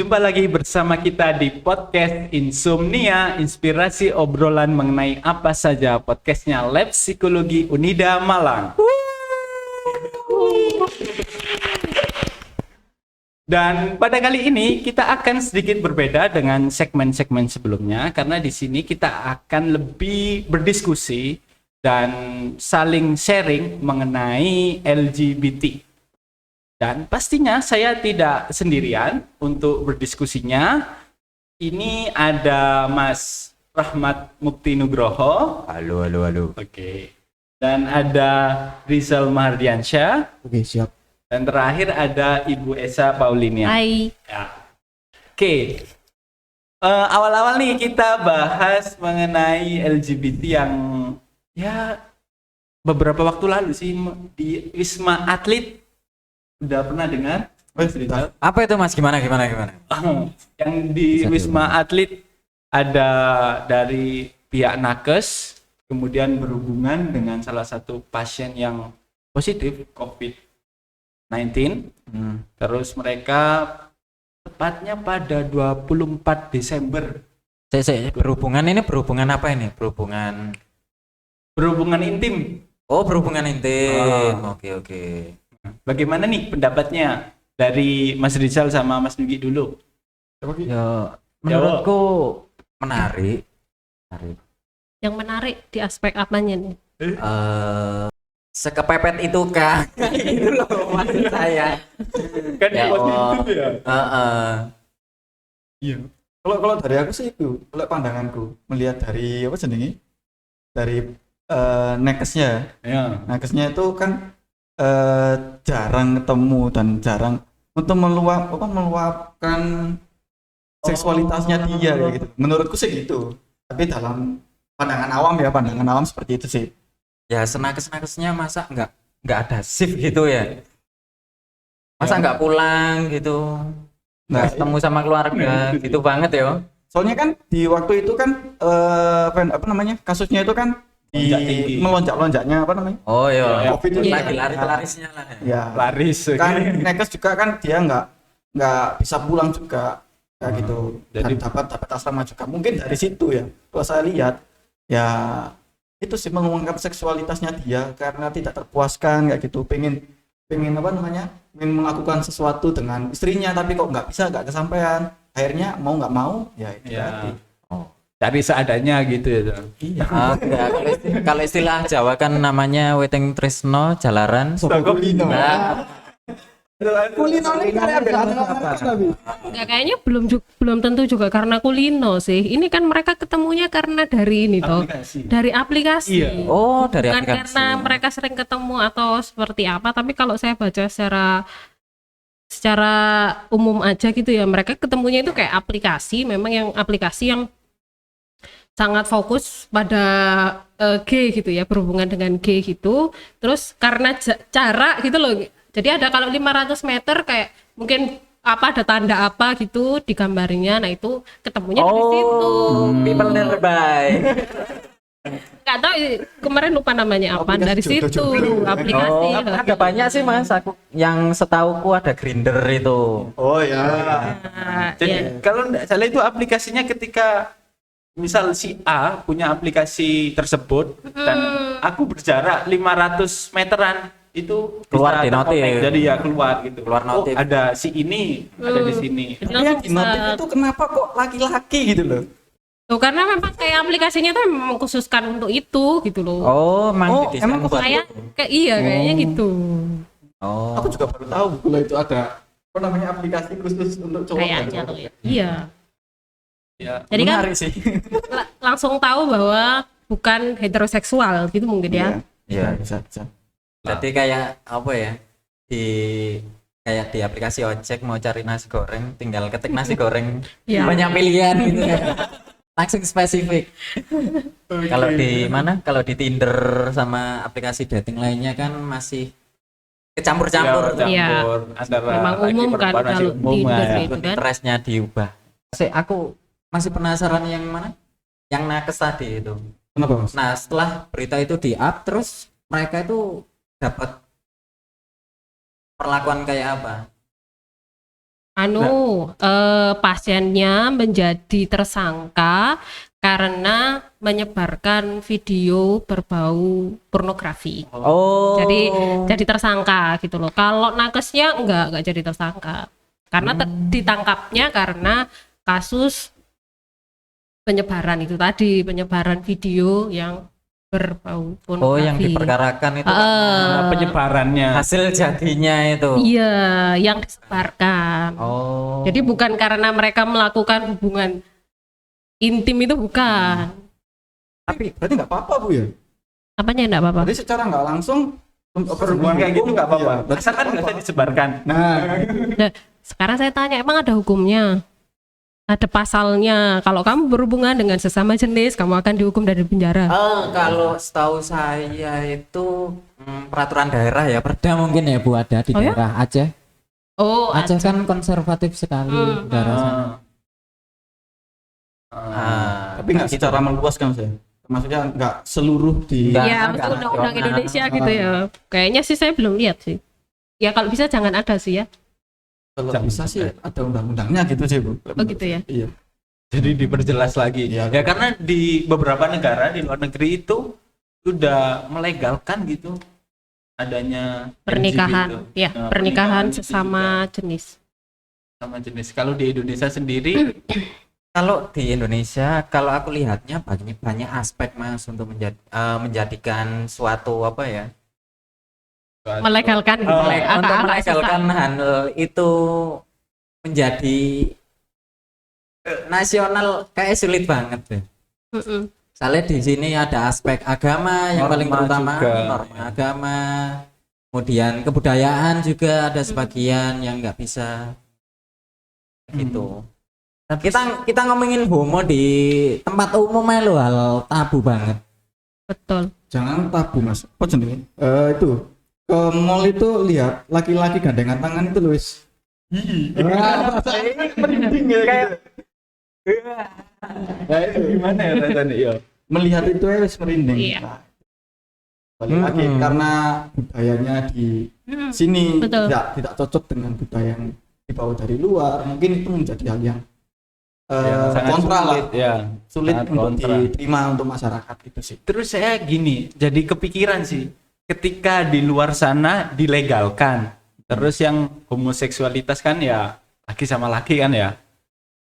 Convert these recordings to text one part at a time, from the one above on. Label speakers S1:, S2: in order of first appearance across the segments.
S1: Jumpa lagi bersama kita di podcast Insomnia, inspirasi obrolan mengenai apa saja. Podcastnya Lab Psikologi Unida Malang. Dan pada kali ini kita akan sedikit berbeda dengan segmen-segmen sebelumnya, karena di sini kita akan lebih berdiskusi dan saling sharing mengenai LGBT. Dan pastinya saya tidak sendirian untuk berdiskusinya. Ini ada Mas Rahmat Mukti Nugroho.
S2: Halo.
S1: Oke. Dan ada Rizal Mahardiansyah.
S2: Oke, siap.
S1: Dan terakhir ada Ibu Esa Paulinia.
S3: Hai.
S1: Ya. Oke. Awal-awal nih kita bahas mengenai LGBT yang ya beberapa waktu lalu sih di Wisma Atlet. Udah pernah dengar?
S2: Apa itu Mas? Gimana?
S1: Yang di Wisma Atlet ada dari pihak nakes, kemudian berhubungan dengan salah satu pasien yang positif COVID-19. Terus mereka tepatnya pada 24 Desember.
S2: Berhubungan apa ini?
S1: Berhubungan intim.
S2: Oh, berhubungan intim. Oke.
S1: Bagaimana nih pendapatnya dari Mas Rizal sama Mas Nugi dulu?
S2: Ya, menurutku menarik.
S3: Yang menarik di aspek apanya nih?
S2: Sekepepet itu kah? Itu loh maksud saya.
S1: Kan
S2: Ya
S1: positif ya.
S4: Iya. Kalau dari aku sih itu, kalau pandanganku melihat dari apa jenenge? Dari nakesnya.
S1: Ya.
S4: Nakesnya itu kan jarang ketemu dan jarang untuk meluapkan seksualitasnya dia kayak gitu. Menurutku sih gitu. Tapi dalam pandangan awam seperti itu sih.
S2: Ya, senakes-nakesnya masa nggak ada shift gitu ya? Masa nggak pulang gitu? Nggak ketemu sama keluarga gitu banget ya?
S4: Soalnya kan di waktu itu kan kasusnya itu kan melonjak-lonjaknya
S2: Oh iya,
S4: COVID
S2: lagi
S4: ini.
S2: laris-larisnya lah ya.
S4: Ya.
S1: Laris.
S4: Kan nakes juga kan dia nggak bisa pulang juga kayak gitu.
S1: Jadi
S4: Dan dapat asrama juga. Mungkin dari situ ya. Kalau saya lihat ya itu sih mengungkap seksualitasnya dia karena tidak terpuaskan kayak gitu. Pengen melakukan sesuatu dengan istrinya tapi kok nggak kesampaian. Akhirnya mau nggak mau ya itu tadi.
S1: Cari seadanya gitu ya.
S4: Iya.
S2: Kalau istilah Jawa kan namanya weting tresno jalaran.
S4: Kulino.
S2: Nah,
S4: Kulino ini kan
S3: Nggak, kayaknya belum tentu juga karena kulino sih. Ini kan mereka ketemunya karena dari ini toh.
S1: Aplikasi.
S3: Dari aplikasi.
S1: Iya.
S2: oh dari
S3: Bukan
S2: aplikasi.
S3: karena mereka sering ketemu atau seperti apa, tapi kalau saya baca secara umum aja gitu ya, mereka ketemunya itu kayak aplikasi, memang yang aplikasi yang sangat fokus pada G gitu ya, berhubungan dengan G gitu. Terus karena jarak gitu loh. Jadi ada kalau 500 meter kayak mungkin ada tanda apa gitu digambarinya. Nah, itu ketemunya dari situ.
S2: People nearby.
S3: Nggak tahu kemarin lupa namanya apa,
S4: Aplikasi
S3: dari
S4: jodoh
S3: situ
S4: jodoh.
S3: aplikasi.
S2: Ada banyak sih Mas, aku yang setauku ada Grindr itu.
S4: Oh ya.
S3: Nah,
S1: Jadi
S3: ya.
S1: kalau nggak salah itu aplikasinya ketika misal si A punya aplikasi tersebut dan aku berjarak 500 meteran itu
S2: Keluar
S1: bisa
S2: di notif.
S1: terkonek. Jadi ya keluar gitu.
S2: Keluar notif.
S1: Oh, ada si ini, ada di sini.
S3: Jadi
S4: Tapi yang
S3: langsung
S4: di
S3: bisa.
S4: notif itu kenapa kok laki-laki gitu loh?
S3: Tuh, karena memang kayak aplikasinya tuh memang mengkhususkan untuk itu gitu loh.
S2: Oh,
S4: Oh,
S2: didesain
S4: emang
S2: buat
S3: Kayak
S2: itu.
S3: kayaknya gitu.
S2: Oh.
S4: Aku juga baru tahu kalau itu ada aplikasi khusus untuk cowok.
S3: Kayaknya tuh ya. Iya.
S1: Ya.
S3: Jadi kan
S4: Menarik sih.
S3: langsung tahu bahwa bukan heteroseksual gitu mungkin ya.
S2: Iya.
S4: Bisa.
S2: Jadi kayak apa ya? Kayak di aplikasi ojek mau cari nasi goreng, tinggal ketik nasi goreng.
S3: Iya.
S2: Banyak pilihan gitu ya. Langsung spesifik. Kalau di mana? Kalau di Tinder sama aplikasi dating lainnya kan masih kecampur-campur.
S3: Iya.
S1: Campur antara
S3: Memang
S1: laki
S3: umum kan
S1: perempuan masih
S3: kalau
S1: umum,
S3: Tinder
S1: ya.
S3: itu kan.
S2: Interestnya diubah. Aku masih penasaran yang mana? Yang nakes tadi itu.
S4: Kenapa Mas?
S2: Nah, setelah berita itu di-up terus mereka itu dapat perlakuan kayak apa?
S3: Pasiennya menjadi tersangka karena menyebarkan video berbau pornografi.
S2: Oh.
S3: Jadi tersangka gitu loh. Kalau nakesnya enggak jadi tersangka. Karena ditangkapnya karena kasus penyebaran itu tadi, penyebaran video yang berbau pornografi.
S2: Oh, yang diperkarakan itu
S1: penyebarannya.
S2: hasil jadinya itu.
S3: Iya, yang disebarkan.
S2: Oh.
S3: Jadi bukan karena mereka melakukan hubungan intim itu bukan.
S4: Tapi berarti nggak apa-apa Bu ya?
S3: Apanya enggak apa-apa?
S4: Berarti secara nggak langsung
S1: Perhubungan kayak gitu nggak apa-apa.
S4: Iya, berarti
S1: Asalkan nggak usah disebarkan.
S4: Nah,
S3: Nah, sekarang saya tanya, emang ada hukumnya? Ada pasalnya. Kalau kamu berhubungan dengan sesama jenis, kamu akan dihukum dari penjara.
S2: Kalau setahu saya itu peraturan daerah ya, Perda mungkin ya Bu, ada di
S3: Oh ya?
S2: daerah Aceh.
S3: Oh,
S2: Aceh kan konservatif sekali daerah sana.
S4: tapi nggak secara meluas kan saya. Maksudnya nggak seluruh di.
S2: Nggak.
S3: ya,
S2: Nggak
S3: untuk undang-undang
S2: nasional.
S3: Indonesia gitu ya. Kayaknya sih saya belum lihat sih. Ya kalau bisa jangan ada sih ya.
S4: Kalau bisa sih ada undang-undangnya gitu sih Bu.
S3: Oh gitu ya.
S4: Iya.
S1: Jadi diperjelas lagi.
S4: Iya.
S1: Ya karena di beberapa negara di luar negeri itu sudah melegalkan gitu adanya
S3: Pernikahan,
S1: LGBT.
S3: ya,
S1: Nah,
S3: pernikahan
S1: itu
S3: sesama jenis.
S1: juga sama jenis. Kalau di Indonesia sendiri
S2: Kalau di Indonesia, kalau aku lihatnya banyak aspek Mas untuk menjadikan suatu apa ya?
S3: Melegalkan gitu.
S1: Oh,
S2: Untuk melegalkan hal itu menjadi nasional kayak sulit banget deh.
S3: Mm-mm.
S2: Soalnya di sini ada aspek agama yang
S1: Norma
S2: paling terutama,
S1: juga.
S2: norma agama, kemudian kebudayaan juga ada sebagian yang nggak bisa gitu. Kita ngomongin homo di tempat umum aja lo hal tabu banget.
S3: Betul.
S4: Jangan tabu Mas. Apa jenenge? Itu ke mall itu lihat laki-laki gandengan tangan itu Luis. Merinding ya kayak.
S1: nah, itu gimana ya rasanya? Iya.
S4: Melihat itu ya wis merinding.
S3: Iya.
S4: Nah, balik lagi karena budayanya di
S3: Mm,
S4: sini
S3: betul.
S4: tidak cocok dengan budaya yang dibawa dari luar. Mungkin itu menjadi hal yang
S1: Sangat
S4: kontra lah.
S1: sulit, ya.
S4: Sulit
S1: Sangat
S4: untuk
S1: kontra.
S4: diterima untuk masyarakat itu sih.
S1: Terus saya gini, jadi kepikiran sih, ketika di luar sana dilegalkan, terus yang homoseksualitas kan ya laki sama laki kan ya,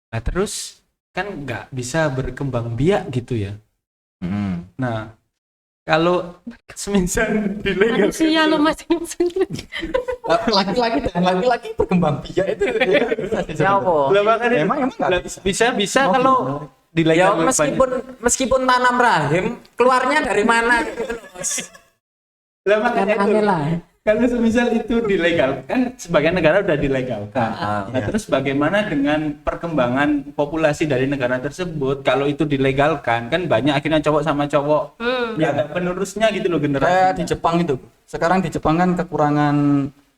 S1: nah terus kan nggak bisa berkembang biak gitu ya. Nah kalau semisal dilegalkan,
S3: Manusia lo masing-masing.
S4: Laki-laki dan laki-laki berkembang biak itu bisa disebut.
S2: Siapa?
S1: lah makanya
S4: Emang nggak
S1: lah,
S4: bisa.
S1: bisa
S4: Oh,
S1: kalau
S2: Ya
S1: dilegalkan
S2: meskipun tanam rahim keluarnya dari mana gitu loh, Mas.
S1: lah makanya itu.
S2: Aneh lah.
S1: Kalau semisal itu dilegalkan, sebagian negara udah dilegalkan. Nah,
S4: Iya.
S1: terus bagaimana dengan perkembangan populasi dari negara tersebut? Kalau itu dilegalkan, kan banyak akhirnya cowok sama cowok. Ya ada penerusnya gitu loh
S4: Kayak
S1: generasi.
S4: di Jepang itu. Sekarang di Jepang kan kekurangan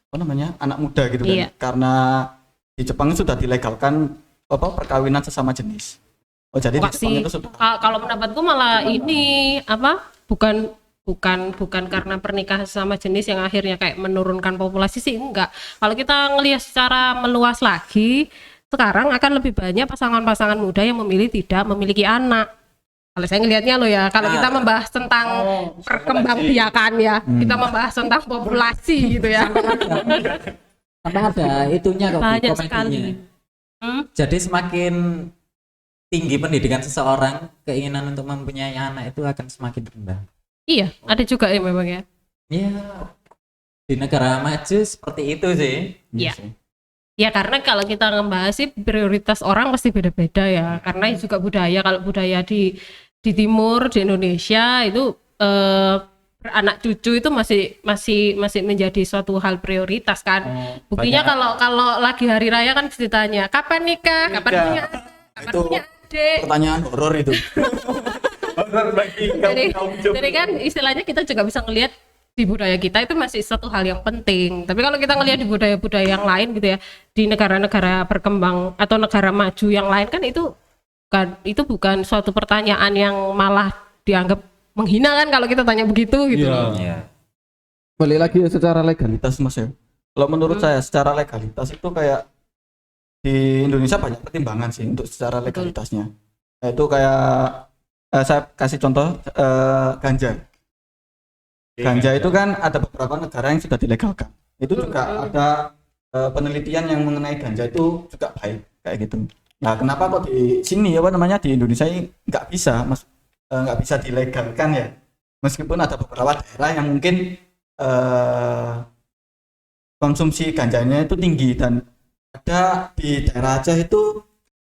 S4: apa namanya anak muda gitu kan.
S3: Iya.
S4: Karena di Jepang sudah dilegalkan apa perkawinan sesama jenis. Oh jadi di Jepang
S3: Kasih.
S4: itu sudah.
S3: Kalau pendapatku malah ini apa? Bukan karena pernikahan sesama jenis yang akhirnya kayak menurunkan populasi sih, enggak. Kalau kita ngelihat secara meluas lagi, sekarang akan lebih banyak pasangan-pasangan muda yang memilih tidak memiliki anak. Kalau saya ngelihatnya loh ya, kalau kita membahas tentang perkembangbiakan ya, kita membahas tentang populasi gitu ya.
S2: Sampai ada itunya kok Bu,
S3: Banyak
S2: komedinya.
S3: sekali.
S2: Jadi semakin tinggi pendidikan seseorang, keinginan untuk mempunyai anak itu akan semakin rendah.
S3: Iya, ada juga ya memang ya.
S2: Ya, di negara maju seperti itu sih.
S3: Iya. Ya karena kalau kita ngebahas sih prioritas orang pasti beda-beda ya. Karena juga budaya, kalau budaya di timur di Indonesia itu beranak cucu itu masih menjadi suatu hal prioritas kan. Buktinya kalau lagi hari raya kan ditanya kapan nikah, kapan
S1: Nikah.
S3: punya anak, kapan
S4: Itu
S3: punya adik.
S4: Pertanyaan horor itu.
S1: Horor bagi
S3: Jadi kan istilahnya kita juga bisa ngelihat di budaya kita itu masih suatu hal yang penting. Tapi kalau kita ngelihat di budaya-budaya yang lain gitu ya, di negara-negara berkembang atau negara maju yang lain kan itu bukan suatu pertanyaan yang malah dianggap menghina kan kalau kita tanya begitu gitu.
S2: Iya.
S4: Balik lagi secara legalitas Mas ya. Kalau menurut saya secara legalitas itu kayak di Indonesia banyak pertimbangan sih untuk secara legalitasnya. Itu kayak saya kasih contoh ganja. Ganja itu kan ada beberapa negara yang sudah dilegalkan. Itu juga ada penelitian yang mengenai ganja itu juga baik kayak gitu. Nah, kenapa kok di sini apa namanya di Indonesia ini nggak bisa, nggak bisa dilegalkan ya? Meskipun ada beberapa daerah yang mungkin konsumsi ganjanya itu tinggi dan ada di daerah Aceh itu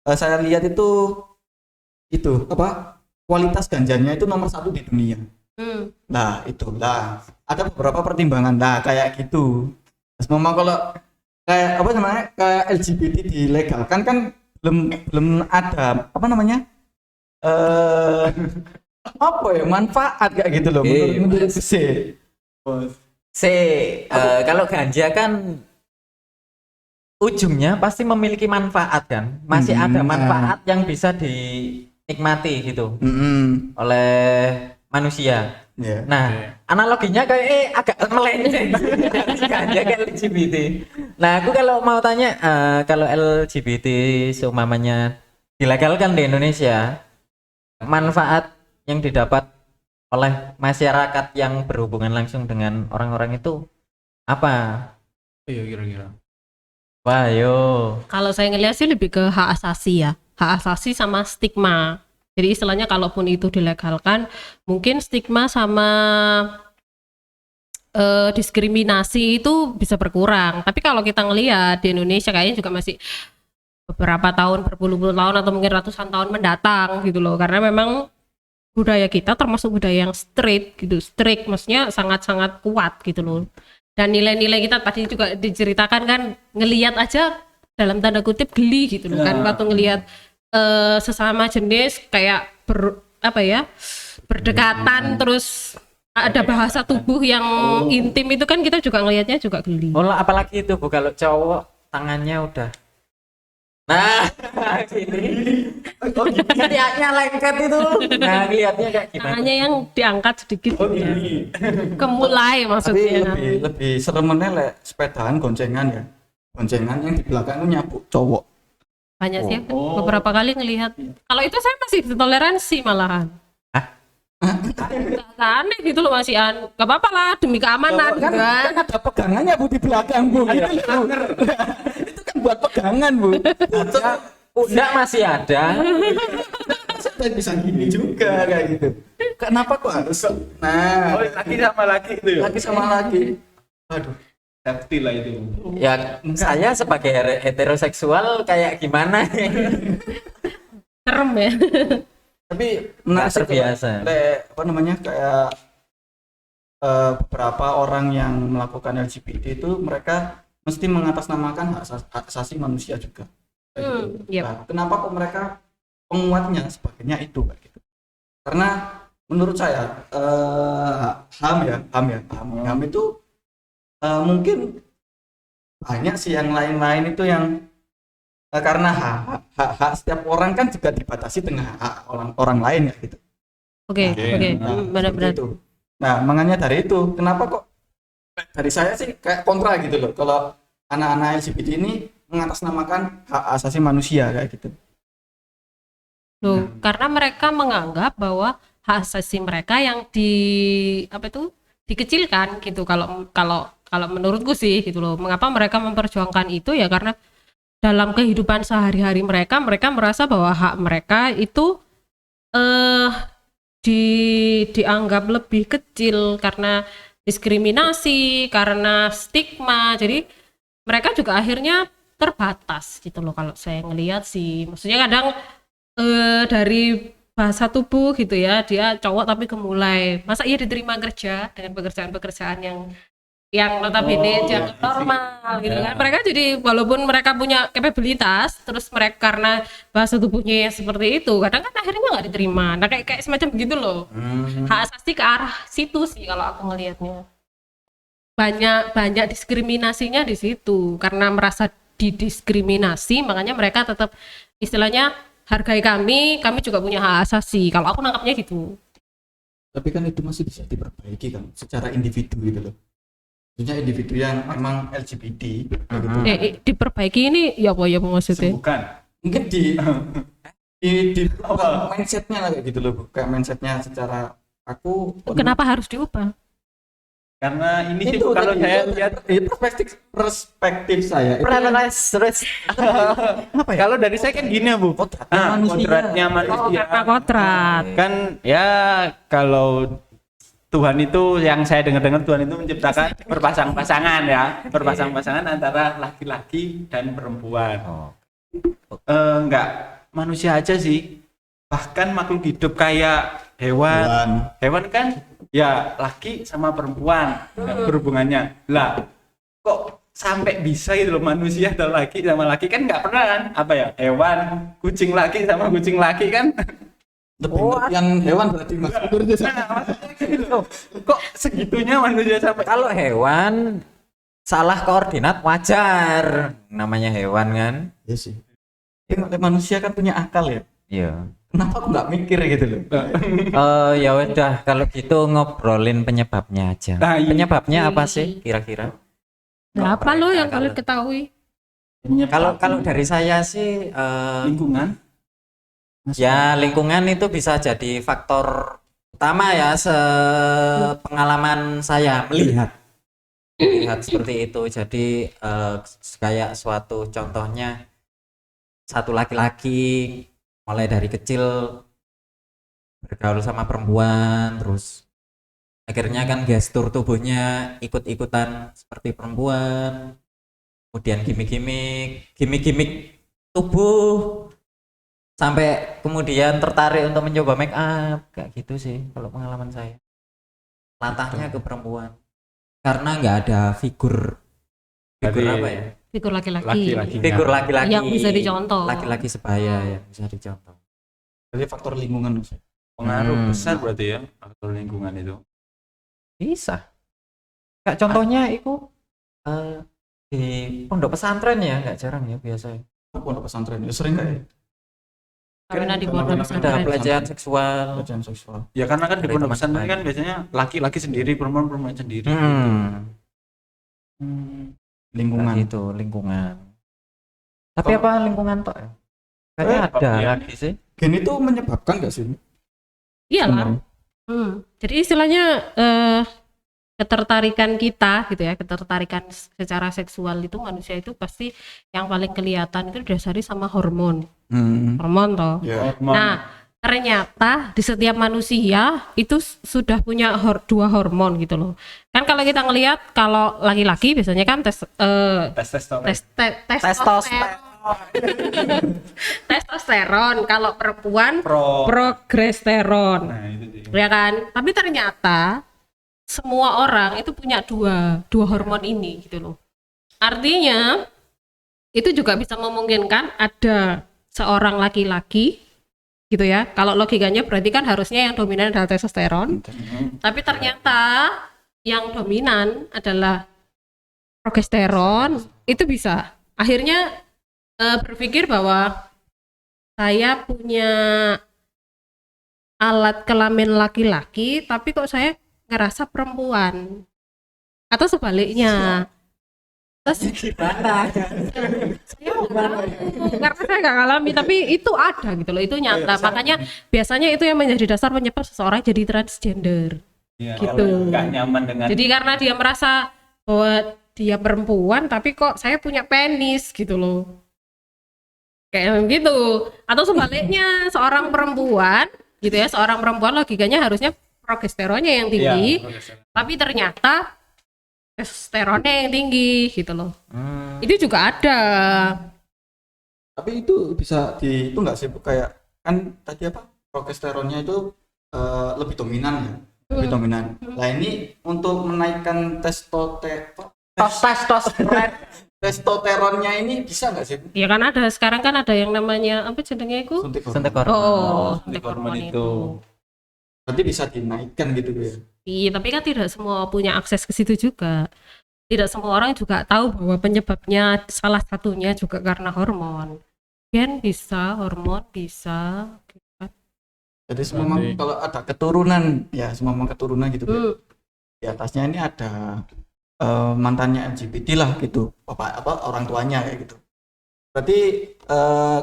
S4: saya lihat itu apa kualitas ganjanya itu nomor 1 di dunia. Nah itulah ada beberapa pertimbangan lah kayak gitu. Terus memang kalau kayak apa namanya kayak LGBT dilegalkan kan belum ada apa namanya apa ya manfaat kayak gitu loh menurut sih.
S2: Kalau ganja kan ujungnya pasti memiliki manfaat kan, masih ada manfaat yang bisa dinikmati gitu oleh manusia.
S4: Yeah.
S2: Nah, analoginya kayak agak melenceng dari ganja ke LGBT. Nah, aku kalau mau tanya, kalau LGBT seumpamanya dilegalkan di Indonesia, manfaat yang didapat oleh masyarakat yang berhubungan langsung dengan orang-orang itu apa?
S1: Iya kira-kira.
S2: Wah, yo.
S3: Kalau saya ngelihat sih lebih ke hak asasi ya, hak asasi sama stigma. Jadi istilahnya kalaupun itu dilegalkan, mungkin stigma sama diskriminasi itu bisa berkurang. Tapi kalau kita ngelihat di Indonesia kayaknya juga masih beberapa tahun, berpuluh-puluh tahun atau mungkin ratusan tahun mendatang gitu loh. Karena memang budaya kita termasuk budaya yang strict maksudnya sangat-sangat kuat gitu loh. Dan nilai-nilai kita tadi juga diceritakan kan, ngelihat aja dalam tanda kutip geli gitu loh kan waktu ngelihat sesama jenis kayak berdekatan terus ada bahasa tubuh yang intim itu kan kita juga ngelihatnya juga geli.
S2: Oh, apalagi itu Bu, kalau cowok tangannya udah gini. Oh, kayaknya lengket itu. Nah, lihatnya kayak gimana?
S3: Tangannya yang diangkat sedikit kemulai maksudnya.
S4: Tapi lebih serem lek sepedaan goncengan ya. Goncengan yang di belakang itu nyabuk cowok.
S3: Banyak sih beberapa kali ngelihat. Kalau itu saya masih toleransi malahan. Gak aneh gitu loh masih gak apa-apa lah demi keamanan
S4: kan ada pegangannya Bu di belakang Bu. Itu kan buat pegangan Bu.
S2: Udah masih ada.
S4: Saya bisa gini juga kayak gitu. Kenapa kok harus? Nah,
S1: Laki sama laki itu ya.
S4: laki sama laki. Aduh.
S1: Safety lah itu.
S2: Ya, saya sebagai heteroseksual kayak gimana?
S3: Serem ya.
S4: Tapi
S2: Nggak terbiasa.
S4: Apa namanya kayak beberapa orang yang melakukan LGBT itu mereka mesti mengatasnamakan hak asasi manusia juga.
S3: Yep.
S4: Nah, kenapa kok mereka penguatnya sebagainya itu kayak gitu? Karena menurut saya HAM itu mungkin banyak sih yang lain-lain itu yang karena hak setiap orang kan juga dibatasi dengan hak orang lain ya gitu.
S3: Oke. Benar-benar.
S4: Itu. Nah, makanya dari itu, kenapa kok dari saya sih kayak kontra gitu loh kalau anak-anak LGBT ini mengatasnamakan hak asasi manusia kayak gitu.
S3: Loh, karena mereka menganggap bahwa hak asasi mereka yang dikecilkan gitu. Kalau menurutku sih gitu loh. Mengapa mereka memperjuangkan itu ya karena dalam kehidupan sehari-hari mereka merasa bahwa hak mereka itu dianggap lebih kecil karena diskriminasi, karena stigma. Jadi mereka juga akhirnya terbatas gitu loh kalau saya ngelihat sih. Maksudnya kadang dari bahasa tubuh gitu ya, dia cowok tapi gemulai. Masa ia diterima kerja dengan pekerjaan-pekerjaan yang notabene dianggap normal gitu kan. Mereka jadi walaupun mereka punya kapabilitas, terus mereka karena bahasa tubuhnya yang seperti itu, kadang kan akhirnya nggak diterima. Nah kayak semacam begitu loh. Hak asasi ke arah situ sih kalau aku ngelihatnya. Banyak diskriminasinya di situ karena merasa didiskriminasi, makanya mereka tetap istilahnya hargai kami juga punya hak asasi. Kalau aku nangkapnya gitu.
S4: Tapi kan itu masih bisa diperbaiki kan secara individu gitu loh. Maksudnya individu yang memang LGBT kayak gitu.
S3: Diperbaiki ini ya apa ya maksudnya?
S1: Bukan.
S4: Mungkin di mindsetnya lah kayak gitu loh Bu. Kayak mindsetnya secara aku
S3: Kenapa harus diubah?
S1: Karena ini sih
S4: itu
S1: kalau
S4: tadi,
S1: saya lihat
S4: perspektif saya itu apa ya?
S1: kalau dari saya kan gini Bu. Kodratnya manusia.
S3: Karena kodrat.
S1: Kan ya kalau Tuhan itu yang saya dengar-dengar Tuhan itu menciptakan berpasang-pasangan ya, berpasang-pasangan antara laki-laki dan perempuan. Enggak manusia aja sih, bahkan makhluk hidup kayak hewan kan ya laki sama perempuan berhubungannya. Lah kok sampai bisa gitu loh manusia atau laki sama laki kan nggak pernah kan? Apa ya hewan kucing laki sama kucing laki kan?
S4: Lebih yang hewan berarti Mas.
S1: Kok segitunya manusia sampai
S2: Kalau hewan salah koordinat wajar, namanya hewan kan.
S4: Iya sih. Manusia kan punya akal ya.
S2: Iya.
S4: Kenapa aku nggak mikir gitu loh?
S2: Ya udah kalau gitu ngobrolin penyebabnya aja.
S1: Nah, iya.
S2: Penyebabnya apa sih kira-kira?
S3: Nah, apa lo yang
S2: Kalau-
S3: kalian ketahui?
S2: Kalau dari saya sih
S1: lingkungan?
S2: ya lingkungan itu bisa jadi faktor utama ya sepengalaman saya melihat seperti itu. Jadi kayak suatu contohnya satu laki-laki mulai dari kecil bergaul sama perempuan, terus akhirnya kan gestur tubuhnya ikut-ikutan seperti perempuan, kemudian gimmick tubuh sampai kemudian tertarik untuk mencoba make up kayak gitu sih kalau pengalaman saya. Latahnya ke perempuan karena nggak ada figur
S1: Berarti
S2: apa ya?
S3: Figur laki-laki.
S1: Laki-laki.
S2: Figur laki-laki
S3: Yang bisa dicontoh.
S2: laki-laki sebaya yang bisa dicontoh.
S4: Jadi faktor lingkungan Mas.
S1: Pengaruh besar berarti ya faktor lingkungan itu.
S2: Bisa kayak contohnya itu di pondok pesantren ya nggak jarang ya biasanya
S4: Pondok pesantren ya sering kayak
S3: Karena di pondok
S2: ada
S3: pesantren.
S2: pelecehan seksual.
S4: pelecehan seksual.
S1: Ya karena kan di
S2: Dari
S1: pondok
S2: teman
S1: pesantren
S2: sebaya.
S1: kan biasanya laki-laki sendiri, perempuan sendiri.
S4: Lingkungan.
S2: Itu lingkungan. Tapi apa lingkungan tok ya? Kayaknya ada
S1: Iya.
S2: lagi sih.
S4: Gen itu menyebabkan nggak sih?
S3: Iyalah. Jadi istilahnya ketertarikan kita gitu ya, ketertarikan secara seksual itu manusia itu pasti yang paling kelihatan itu didasari sama hormon. Hormon toh.
S4: Ya.
S3: Nah, ternyata di setiap manusia itu sudah punya dua hormon gitu loh. Kan kalau kita ngelihat kalau laki-laki biasanya kan
S1: Testosteron.
S3: testosteron, kalau perempuan
S1: Pro.
S3: progesteron.
S1: Nah, itu sih.
S3: Ya kan? Tapi ternyata semua orang itu punya dua hormon ini gitu loh. Artinya itu juga bisa memungkinkan ada seorang laki-laki gitu ya. Kalau logikanya berarti kan harusnya yang dominan adalah testosteron. Tapi ternyata yang dominan adalah progesteron. Itu bisa. Akhirnya berpikir bahwa saya punya alat kelamin laki-laki, tapi kok saya ngerasa perempuan, atau sebaliknya. Terus
S2: Gimana?
S3: saya nggak tahu, karena saya nggak ngalami, tapi itu ada gitu loh, itu nyata. Makanya biasanya itu yang menjadi dasar penyebab seseorang jadi transgender.
S1: Ya,
S3: Gitu.
S1: nggak nyaman dengan
S3: Jadi karena dia merasa bahwa dia perempuan, tapi kok saya punya penis gitu loh, kayak gitu. Atau sebaliknya seorang perempuan gitu ya, seorang perempuan logikanya harusnya progesteronnya yang tinggi, tapi ternyata testosteronnya yang tinggi gitu loh. Itu juga ada.
S4: Tapi itu bisa itu nggak sih Bu? Kayak kan tadi apa progesteronnya itu lebih dominan ya, lebih dominan. Nah ini untuk menaikkan testosteronnya ini bisa nggak sih Bu?
S3: Ya kan ada, sekarang kan ada yang namanya apa jenenge itu?
S4: Suntik
S2: Suntik
S4: hormon.
S2: hormon.
S3: Suntik
S1: hormon
S3: hormon
S1: itu.
S4: Berarti bisa dinaikkan gitu Bu ya?
S3: Iya, tapi kan tidak semua punya akses ke situ juga. Tidak semua orang juga tahu bahwa penyebabnya salah satunya juga karena hormon. Gen bisa, hormon bisa. Gitu kan.
S4: Jadi semua kalau ada keturunan ya semua keturunan gitu Bu. Di atasnya ini ada mantannya LGBT lah gitu, bapak apa orang tuanya kayak gitu. Berarti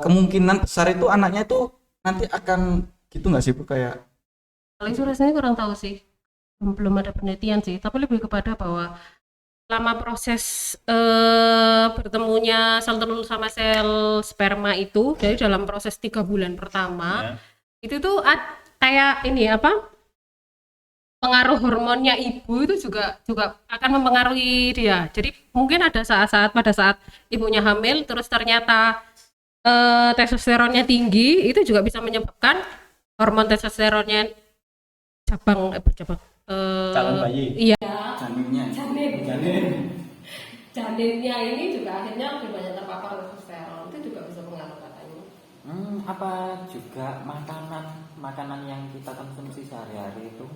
S4: kemungkinan besar itu anaknya itu nanti akan gitu nggak sih Bu, kayak
S3: Kalau itu rasanya kurang tahu sih, belum ada penelitian sih, tapi lebih kepada bahwa selama proses bertemunya sel telur sama sel sperma itu, jadi dalam proses 3 bulan pertama itu tuh kayak ini apa, pengaruh hormonnya ibu itu juga akan mempengaruhi dia. Jadi mungkin ada saat-saat pada saat ibunya hamil terus ternyata testosteronnya tinggi, itu juga bisa menyebabkan hormon testosteronnya cabang
S1: calon bayi.
S3: iya,
S4: janinnya?
S3: janinnya ini juga akhirnya lebih banyak terpapar testosteron, itu juga bisa pengaruh katanya.
S2: Apa juga makanan yang kita konsumsi sehari-hari itu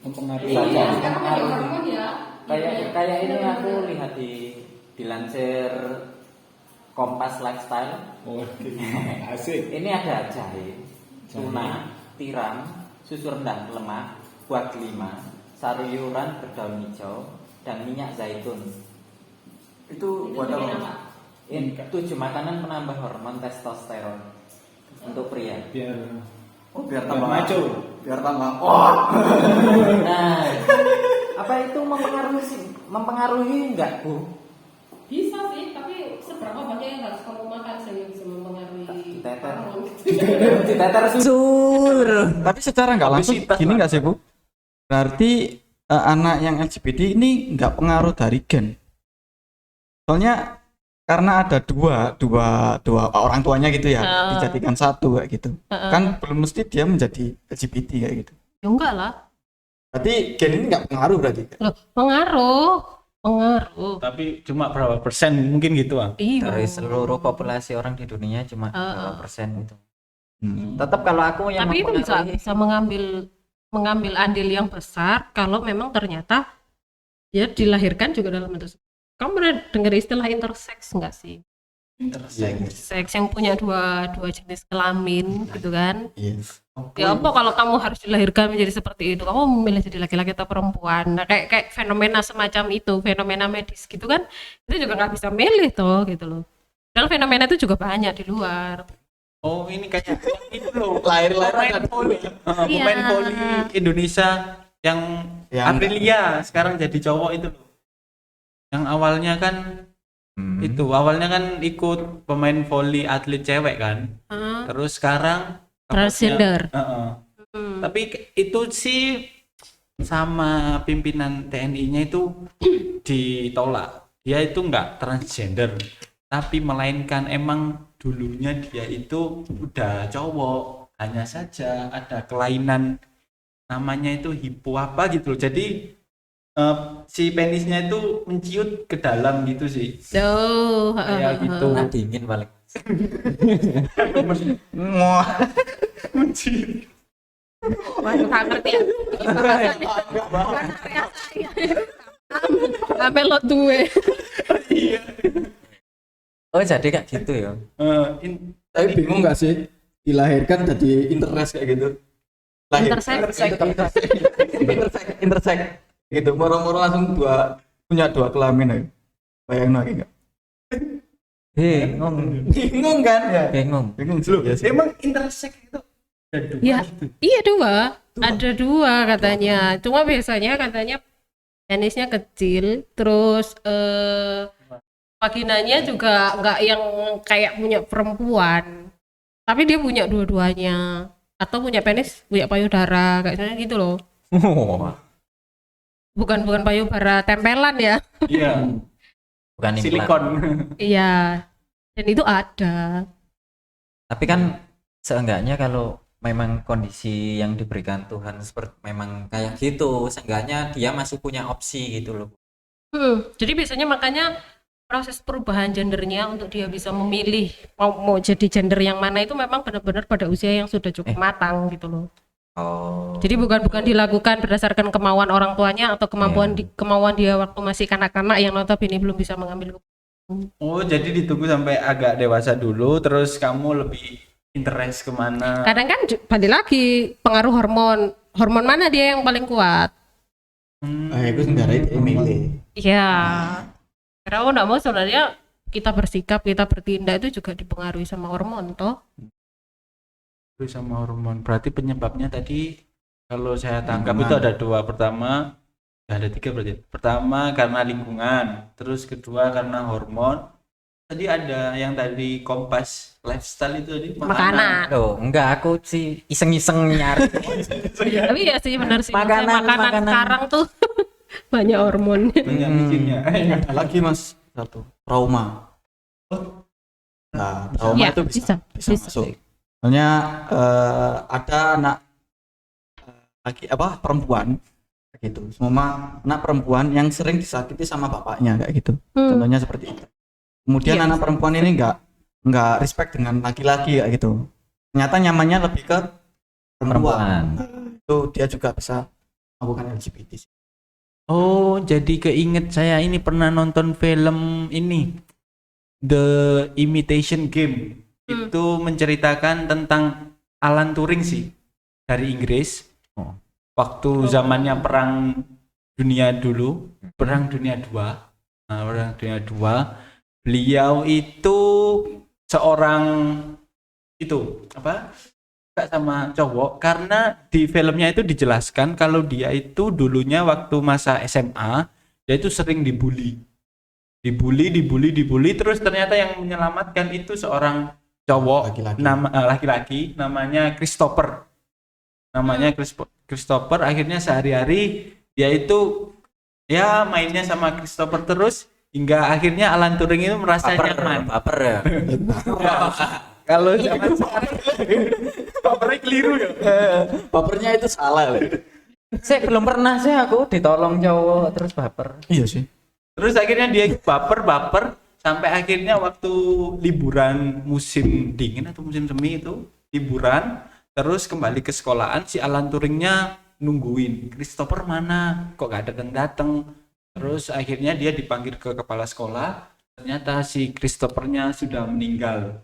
S4: Mempengaruhi
S2: Iya,
S3: kan
S2: mempengaruhi.
S3: hormon ya.
S2: kayak ini
S3: Benar-benar.
S2: aku lihat dilansir Kompas Lifestyle.
S5: Asik.
S2: Ini ada jahe, tuna, tiram, susu rendah lemak, buah delima, sayuran berdaun hijau, dan minyak zaitun.
S4: Itu buat apa?
S2: Ini 7 makanan penambah hormon testosteron untuk pria.
S5: Biar
S4: Biar tambah
S5: maco.
S4: biar tambah
S2: Nah, apa itu mempengaruhi enggak, Bu?
S3: Bisa sih, tapi seberapa banyak yang harus kamu makan sehingga bisa mempengaruhi
S2: Diteter.
S3: hormon?
S2: Diteter susur.
S4: Tapi secara nggak langsung
S1: Obesitas
S4: gini
S1: lah.
S4: nggak sih Bu? Berarti anak yang LGBT ini nggak pengaruh dari gen. Soalnya karena ada dua orang tuanya gitu ya, dijadikan satu kayak gitu. Kan belum mesti dia menjadi LGBT kayak gitu.
S3: Ya enggak lah.
S4: Berarti gen ini nggak pengaruh berarti.
S3: Loh, pengaruh.
S1: Tapi cuma berapa persen mungkin gitu ah.
S3: Iya.
S2: Dari seluruh populasi orang di dunia cuma berapa persen itu.
S4: Hmm.
S2: Tetap kalau aku yang
S3: Tapi itu bisa mengambil andil yang besar kalau memang ternyata dia dilahirkan juga dalam bentuk. Kamu pernah dengar istilah intersex enggak sih? Seks yang punya dua jenis kelamin gitu kan?
S4: Yes.
S3: Ya apa kalau kamu harus dilahirkan menjadi seperti itu, kamu memilih jadi laki-laki atau perempuan. Nah, kayak fenomena semacam itu, fenomena medis gitu kan, itu juga nggak bisa milih toh gitu loh. Dan fenomena itu juga banyak di luar.
S1: Oh ini kayak itu loh.
S4: Lahir-lahir
S1: Pemain
S4: ada
S1: voli.
S3: Iya.
S1: Pemain voli Indonesia yang
S4: Yang-
S1: Aprilia sekarang jadi cowok itu loh. Yang awalnya kan itu awalnya kan ikut pemain voli atlet cewek kan.
S3: Ah,
S1: Terus sekarang
S3: Transgender.
S1: Heeh.
S3: hmm.
S1: Tapi itu sih sama pimpinan TNI-nya itu ditolak. Dia itu enggak transgender, tapi melainkan emang dulunya dia itu udah cowok, hanya saja ada kelainan namanya itu hipo apa gitu loh. Jadi si penisnya itu menciut ke dalam gitu sih.
S3: Oh,
S1: Kayak gitu.
S2: Nah, dingin balik.
S4: Wah.
S3: Waduh, nggak ngerti ya. Melot duwe.
S2: Oh, jadi kayak gitu ya.
S4: Tapi bingung nggak sih dilahirkan jadi intersex kayak gitu?
S3: Intersex.
S4: Intersex gitu. Moro-moro langsung punya dua kelamin aja. Bayangin lagi nggak?
S2: Bingung.
S4: Bingung kan ya?
S2: Bingung.
S4: Bingung dulu ya sih.
S1: Emang intersex itu ada dua
S3: Ya,
S1: gitu.
S3: iya dua. Ada dua katanya. Cuma biasanya katanya penisnya kecil, terus vaginanya juga nggak yang kayak punya perempuan, tapi dia punya dua-duanya, atau punya penis punya payudara kayak gitu loh. Bukan payudara tempelan ya.
S1: Iya,
S2: Bukan implan.
S1: silikon.
S3: Iya. Dan itu ada.
S2: Tapi kan seenggaknya kalau memang kondisi yang diberikan Tuhan seperti memang kayak gitu, seenggaknya dia masih punya opsi gitu loh.
S3: Jadi biasanya makanya proses perubahan gendernya untuk dia bisa memilih mau jadi gender yang mana itu memang benar-benar pada usia yang sudah cukup matang gitu loh.
S2: Oh.
S3: Jadi bukan dilakukan berdasarkan kemauan orang tuanya atau kemauan dia waktu masih kanak-kanak yang notabene belum bisa mengambil.
S1: Oh, jadi ditunggu sampai agak dewasa dulu, terus kamu lebih interest kemana?
S3: Kadang kan balik lagi pengaruh hormon mana dia yang paling kuat.
S4: Itu sebenarnya milih.
S3: Iya. Karena mau nggak mau sebenarnya kita bersikap, kita bertindak itu juga dipengaruhi sama hormon toh.
S1: Itu sama hormon. Berarti penyebabnya tadi kalau saya tangkap
S4: Lingkungan.
S1: itu ada dua. Pertama, ada tiga berarti. Pertama karena lingkungan, terus kedua karena hormon. Tadi ada yang tadi Kompas lifestyle itu tadi
S3: Makanan.
S2: Loh, enggak, aku sih iseng-iseng nyari.
S3: Tapi ya sih benar sih.
S2: Makanan-
S3: Makanan
S2: makanan.
S3: sekarang tuh banyak hormon.
S1: banyak micinnya.
S4: Ada lagi Mas satu, trauma. Nah, trauma
S3: Ya,
S4: itu bisa
S3: bisa.
S4: masuk. Soalnya ada anak laki perempuan kayak gitu. Semua anak perempuan yang sering disakiti sama bapaknya kayak gitu. Contohnya seperti itu. Kemudian
S3: Iya,
S4: anak perempuan ini nggak respect dengan laki-laki kayak gitu. Ternyata nyamannya lebih ke perempuan. Nah, itu dia juga bisa melakukan LGBT.
S1: Oh, jadi keinget saya ini pernah nonton film ini The Imitation Game. Itu menceritakan tentang Alan Turing sih dari Inggris. Waktu zamannya perang dunia dulu, perang dunia 2. Nah, perang dunia 2, beliau itu seorang itu suka sama cowok karena di filmnya itu dijelaskan kalau dia itu dulunya waktu masa SMA dia itu sering dibully terus ternyata yang menyelamatkan itu seorang cowok
S4: Laki-laki.
S1: laki-laki namanya Christopher. Akhirnya sehari-hari dia itu ya mainnya sama Christopher terus hingga akhirnya Alan Turing itu merasa nyaman.
S2: Baper ya.
S1: Kalau zaman sekarang bapernya keliru ya.
S4: Bapernya itu salah loh.
S2: Saya belum pernah sih aku ditolong cowok terus baper.
S4: Iya sih.
S1: Terus akhirnya dia baper sampai akhirnya waktu liburan musim dingin atau musim semi itu liburan terus kembali ke sekolahan si Alan Turingnya nungguin Christopher mana kok gak datang. Terus akhirnya dia dipanggil ke kepala sekolah, ternyata si Christophernya sudah meninggal.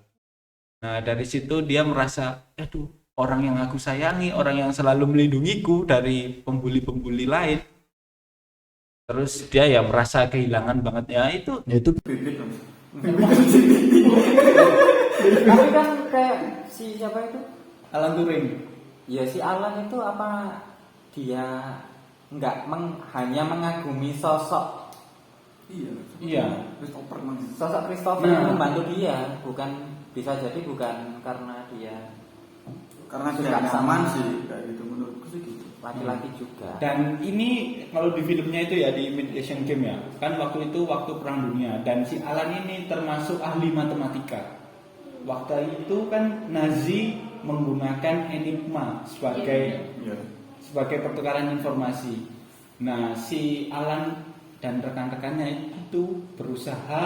S1: Nah dari situ dia merasa, aduh orang yang aku sayangi, orang yang selalu melindungiku dari pembuli-pembuli lain. Terus dia ya merasa kehilangan banget ya itu.
S4: Ya itu
S2: Tapi kan kayak si siapa itu?
S1: Alan Turing.
S2: Ya si Alan itu apa dia enggak hanya mengagumi sosok
S1: Iya.
S2: sosok Christopher
S1: Nah.
S2: yang membantu dia, bukan bisa jadi bukan karena dia
S4: karena
S2: suka
S4: dia nyaman
S2: sama
S4: sih kayak gitu menurutku sih gitu.
S2: laki-laki juga.
S1: Dan ini kalau di filmnya itu ya di Imitation Game ya, kan waktu itu waktu perang dunia dan si Alan ini termasuk ahli matematika. Waktu itu kan Nazi menggunakan Enigma sebagai
S4: Iya.
S1: pertukaran informasi. Nah, si Alan dan rekan-rekannya itu berusaha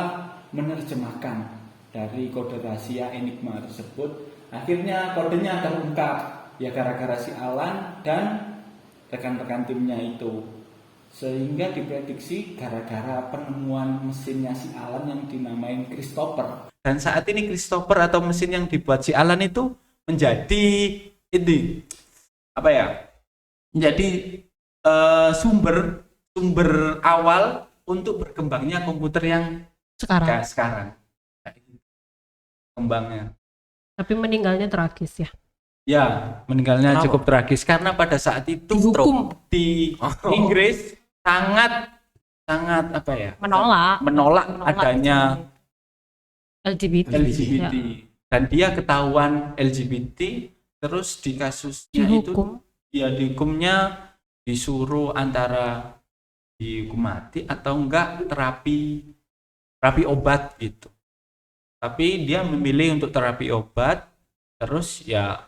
S1: menerjemahkan dari kode rahasia Enigma tersebut. Akhirnya kodenya terungkap ya gara-gara si Alan dan rekan-rekan timnya itu. Sehingga diprediksi gara-gara penemuan mesinnya si Alan yang dinamain Christopher. Dan saat ini Christopher atau mesin yang dibuat si Alan itu menjadi ini menjadi sumber awal untuk berkembangnya komputer yang
S3: Sekarang.
S1: sekarang. Kembangnya.
S3: Tapi meninggalnya tragis ya.
S1: Ya, meninggalnya
S2: Kenapa?
S1: cukup tragis karena pada saat itu
S3: Dihukum.
S1: di Inggris sangat menolak adanya
S3: LGBT.
S1: LGBT
S3: Ya.
S1: dan dia ketahuan LGBT terus di kasusnya
S3: Dihukum.
S1: itu ya dihukumnya disuruh antara dihukum mati atau enggak terapi obat gitu. Tapi dia memilih untuk terapi obat terus ya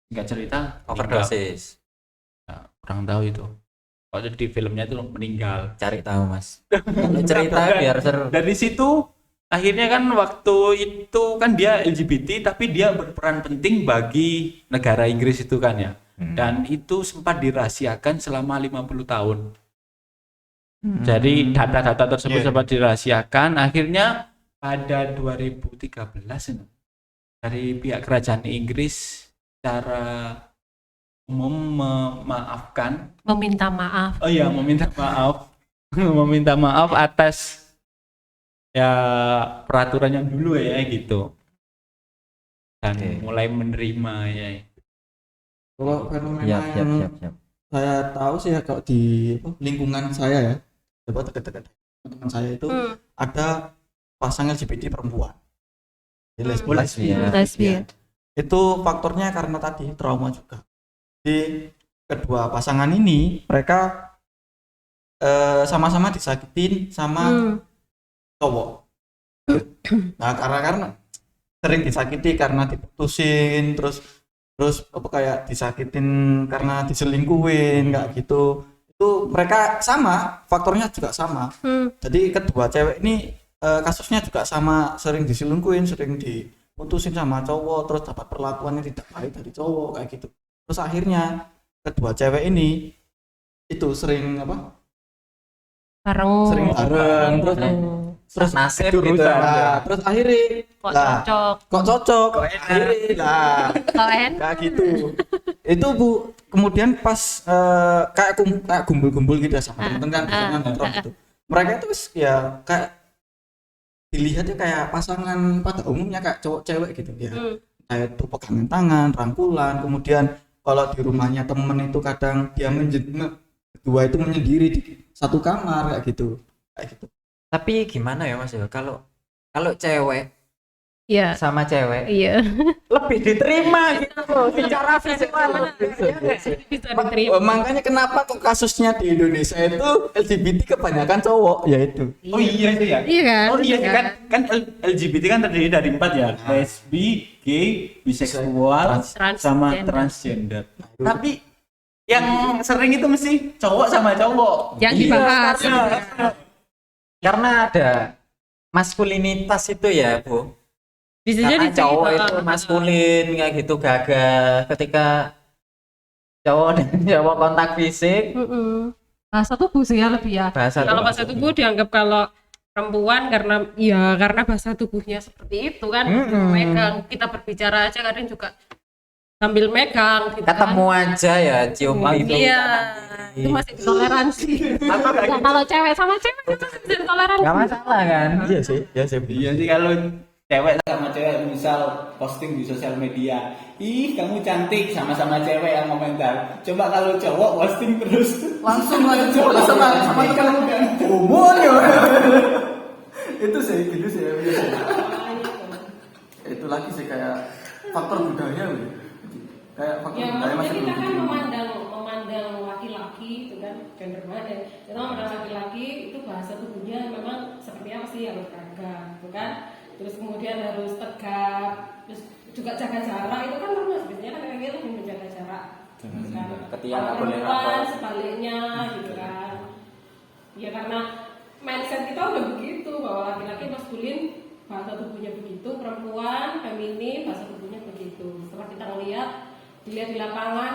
S1: nggak cerita
S2: Overdosis.
S1: ya, kurang tahu itu. Kalau di filmnya itu meninggal.
S2: Cari tahu mas. Kalau cerita biar seru.
S1: Dari situ akhirnya kan waktu itu kan dia LGBT tapi dia berperan penting bagi negara Inggris itu kan ya. Dan itu sempat dirahasiakan selama 50 tahun. Jadi data-data tersebut
S4: Iya.
S1: sempat dirahasiakan. Akhirnya pada 2013 ini, dari pihak kerajaan Inggris secara memaafkan.
S3: Meminta maaf.
S1: Oh iya, meminta maaf. Meminta maaf atas ya peraturan yang dulu ya gitu. Dan
S2: Oke.
S1: mulai menerima ya.
S4: Kalau fenomena
S2: Siap, siap,
S4: yang
S2: siap, siap.
S4: saya tahu sih ya, kalau di lingkungan saya ya, dekat-dekat teman saya itu ada pasangan LGBT perempuan. Jadi lesbian.
S3: Lesbian.
S4: Itu faktornya karena tadi trauma juga. Di kedua pasangan ini mereka sama-sama disakitin sama cowok. Nah, karena sering disakiti karena diputusin, terus apa kayak disakitin karena diselingkuhin kayak gitu. Itu mereka sama, faktornya juga sama. Jadi kedua cewek ini kasusnya juga sama, sering diselingkuhin, sering diputusin sama cowok, terus dapat perlakuannya tidak baik dari cowok kayak gitu. Terus akhirnya kedua cewek ini itu sering
S3: Bareng.
S4: terus
S2: nasib
S1: Jurusan.
S2: gitu.
S4: nah, terus akhirnya
S3: Kok
S4: lah,
S3: cocok.
S4: kok cocok akhirnya lah
S3: Kok enak.
S4: kayak gitu. Itu Bu, kemudian pas kayak gumpul-gumpul gitu ya sama temen-temen kan biasanya nongkrong gitu, mereka itu ya kayak dilihatnya kayak pasangan pada umumnya kayak cowok cewek gitu ya, kayak tuh pegangan tangan, rangkulan. Kemudian kalau di rumahnya temen itu kadang dia berdua itu menyendiri di satu kamar kayak gitu.
S2: Tapi gimana ya Mas ya, kalau cewek
S3: Iya.
S2: sama cewek
S3: Iya.
S2: lebih diterima gitu loh secara visual.
S3: Bisa diterima.
S4: Makanya kenapa kok kasusnya di Indonesia itu LGBT kebanyakan cowok ya itu.
S1: Oh iya itu ya.
S3: Iya kan?
S1: Oh iya kan LGBT kan terdiri dari 4 ya. Lesbi, gay, biseksual, sama transgender. Tapi yang sering itu mesti cowok sama cowok.
S3: Yang dibahas.
S2: Karena ada maskulinitas itu ya Bu.
S3: Bisa
S2: Karena
S3: jadi sih.
S2: cowok itu maskulin kayak gitu, gagah. Ketika cowok dan cowok kontak fisik,
S3: Bahasa tubuh sih ya lebih ya.
S2: bahasa
S3: Kalau
S2: tubuh.
S3: bahasa tubuh dianggap kalau perempuan karena bahasa tubuhnya seperti itu kan, megang, kita berbicara aja kadang juga sambil megang gitu
S2: Ketemu
S3: kan.
S2: aja ya, cium pipi.
S3: Iya, itu masih ditoleransi. Nah, kalau cewek sama cewek itu masih bisa ditoleransi.
S2: Gak masalah kan?
S4: Iya sih.
S1: Iya sih kalau cewek sama cewek misal posting di sosial media, ih kamu cantik, sama-sama cewek yang komentar. Coba kalau cowok posting terus langsung sama kamu kan umurnya.
S4: Itu sih itu lagi sih kayak faktor budaya kayak faktor
S3: Ya
S4: budaya
S3: maksudnya
S4: masih
S3: kita kan
S4: belum
S3: memandang laki-laki itu kan gender mana, kita memandang laki-laki itu bahasa tubuhnya memang seperti apa sih, harus gagah gitu kan, terus kemudian harus tegap, terus juga jaga jarak. Itu kan normal sebenarnya kan laki-laki lebih menjaga jarak kan.
S2: Ketika
S3: Kalau
S2: nggak boleh
S3: perempuan
S2: rapor.
S3: sebaliknya gitu kan ya, karena mindset kita udah begitu bahwa laki-laki maskulin bahasa tubuhnya begitu, perempuan feminin bahasa tubuhnya begitu. Setelah kita dilihat di lapangan,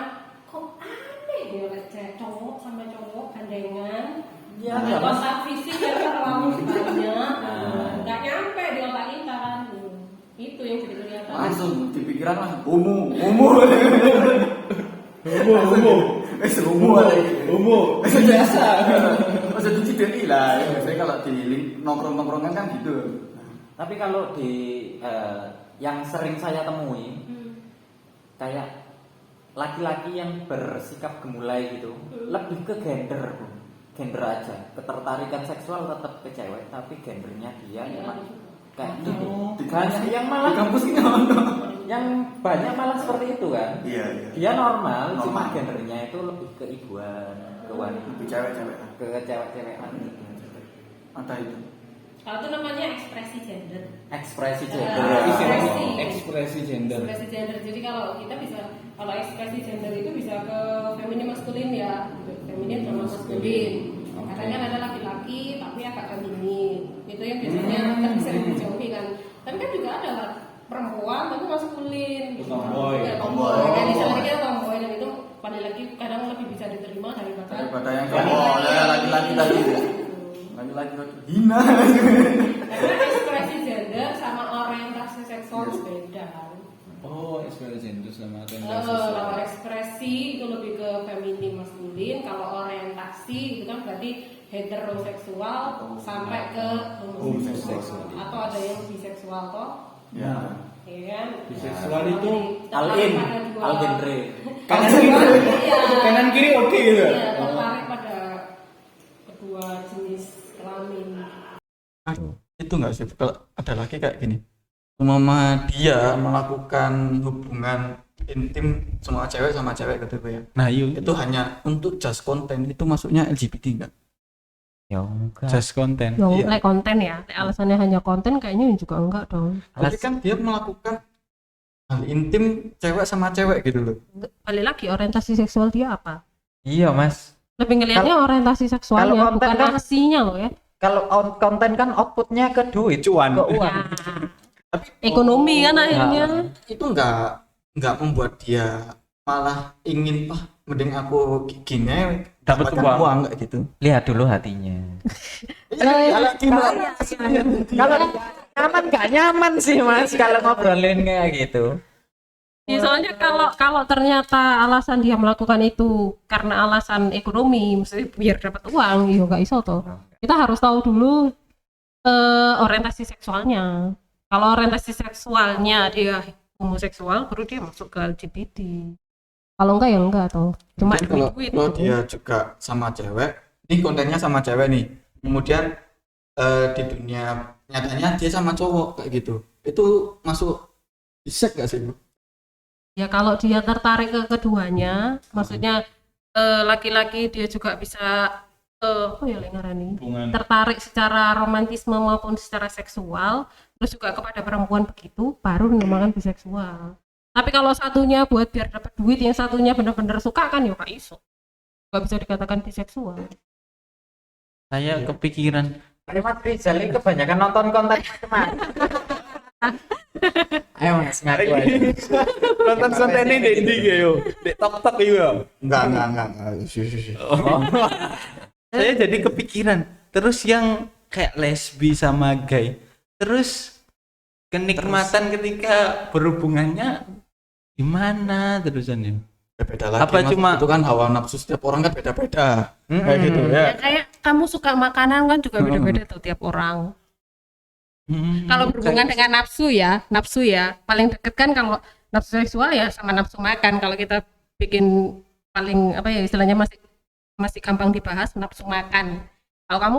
S3: kok aneh ya cowok sama cowok gandengan,
S2: Ya,
S3: ada
S2: nggak
S3: kontak fisik yang terlalu banyak, nggak nyampe di otak kita kan. Itu yang jadi kelihatan.
S4: langsung di pikiran langsung umum biasa masa dicideni lah ya. Biasanya kalau di nongkrong-nongkrongan kan gitu.
S2: Tapi kalau di yang sering saya temui, kayak laki-laki yang bersikap gemulai gitu, lebih ke gender, Bu. Gender aja. Ketertarikan seksual tetap ke cewek, tapi gendernya dia memang kayak gitu. Banyak yang
S4: Di
S2: malah
S4: kampus ini
S2: yang banyak malah seperti itu kan.
S4: iya
S2: Dia normal, cuma
S4: Normal.
S2: gendernya itu lebih ke ibuan, ke wanita,
S4: lebih cewek-cewek
S2: ke cewek-cewekan gitu.
S4: ada itu.
S3: Kalau itu namanya ekspresi gender.
S2: Ekspresi
S3: Ah,
S2: gender.
S1: Ekspresi gender.
S3: Ekspresi gender. Jadi kalau kita bisa, kalau ekspresi gender itu bisa ke feminin maskulin ya, gitu. Feminin sama maskulin. Kadang kan ada laki-laki tapi agak feminin. Itu yang biasanya kan bisa dijauhi kan. Tapi kan juga ada perempuan tapi maskulin. Gitu.
S1: Tomboy.
S3: Ya, tomboy. Kan misalnya kita tomboy dan itu paling lagi kadang lebih bisa diterima
S4: Daripada yang
S3: laki-laki.
S4: cowok ya laki-laki tadi. Laki-laki hina.
S3: Karena ekspresi gender sama orientasi seksual beda kan.
S1: Oh, ekspresi gender sama
S3: Kalau ekspresi preferensi itu lebih ke feminin maskulin, kalau orientasi itu kan berarti heteroseksual sampai ke homoseksual atau ada yang biseksual toh,
S5: Ya.
S3: ya kan?
S5: Biseksual itu
S2: Al-in, al-genre.
S5: Kanan kiri.
S3: Iya.
S5: Kanan kiri oke gitu.
S3: Iya, tertarik pada kedua jenis kelamin.
S4: Itu enggak sih kalau ada lagi kayak gini. Umpama dia melakukan hubungan intim sama cewek gitu ya.
S1: Nah, yuk
S4: Itu hanya untuk just konten, itu masuknya LGBT enggak?
S2: Ya enggak.
S1: just konten.
S4: Iya.
S3: Like konten ya, alasannya hanya konten kayaknya juga enggak dong.
S4: Tapi kan dia melakukan hal intim cewek sama cewek gitu loh.
S3: Balik lagi orientasi seksual dia apa?
S2: Iya, Mas.
S3: Lebih ngelihatnya orientasi seksualnya
S2: kalau konten
S3: bukan
S2: kan-
S3: aksinya loh ya.
S2: Kalau konten kan outputnya ke duit,
S1: Cuan.
S2: ke uang.
S3: Ya. Ekonomi kan akhirnya.
S4: Itu enggak membuat dia malah ingin mending aku gini
S1: Dapat
S4: dapatkan
S1: uang.
S4: kayak gitu.
S2: Lihat dulu hatinya.
S4: Ya, gimana?
S2: Kalau nyaman nggak nyaman sih, Mas, kalau ngobrolin kayak gitu.
S3: Ya, soalnya kalau ternyata alasan dia melakukan itu karena alasan ekonomi, maksudnya biar dapat uang, ya nggak iso toh. Kita harus tahu dulu orientasi seksualnya. Kalau orientasi seksualnya dia homoseksual, baru dia masuk ke LGBT. Kalau enggak ya enggak toh. Cuma
S4: Mungkin
S3: duit.
S4: kalau dia juga sama cewek, ini kontennya sama cewek nih. Kemudian di dunia nyatanya dia sama cowok kayak gitu. Itu masuk bisek gak sih, Bro?
S3: Ya kalau dia tertarik ke keduanya, maksudnya laki-laki dia juga bisa apa ya ngarani?
S1: Hubungan.
S3: Tertarik secara romantisme maupun secara seksual, terus juga kepada perempuan begitu, baru dinamakan biseksual. Tapi kalau satunya buat biar dapat duit, yang satunya benar-benar suka kan ya gak iso. Gak bisa dikatakan biseksual.
S1: Saya kepikiran
S2: Mas Rizal ini kebanyakan nonton konten macam-macam. Ayo, Mas, ngaku aja.
S1: nonton konten ini di yo, di tok yo.
S4: Enggak.
S1: Saya jadi kepikiran. Terus yang kayak lesbi sama gay. Terus kenikmatan ketika berhubungannya gimana terusannya?
S4: Ya, beda lagi.
S1: Apa
S4: Mas.
S1: cuma-
S4: itu kan hawa nafsu setiap orang kan beda-beda. Kayak gitu ya.
S3: Ya kayak kamu suka makanan kan juga beda-beda tuh tiap orang. Kalau berhubungan dengan nafsu ya, paling deket kan kalau nafsu seksual ya sama nafsu makan. Kalau kita bikin paling apa ya istilahnya masih gampang dibahas nafsu makan. Kalau kamu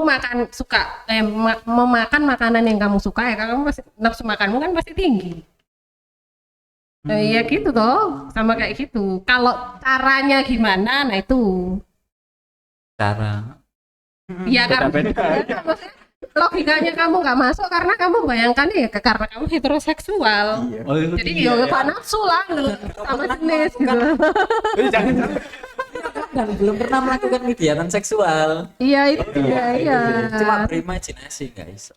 S3: memakan makanan yang kamu suka ya, kamu pasti nafsu makanmu kan pasti tinggi. Ya gitu toh, sama kayak gitu. Kalau caranya gimana, nah itu.
S1: cara
S3: Ya karena
S1: beda-beda.
S3: logikanya kamu nggak masuk karena kamu bayangkan ya karena kamu heteroseksual.
S4: Iya.
S1: Oh, itu
S3: Jadi
S1: iya,
S3: ya
S1: ya.
S3: gak nafsu lah gitu. Sama jenis gitu.
S1: Jangan
S2: Dan belum pernah melakukan kegiatan seksual.
S3: Iya itu dia, iya.
S2: Cuma berimajinasi, guys.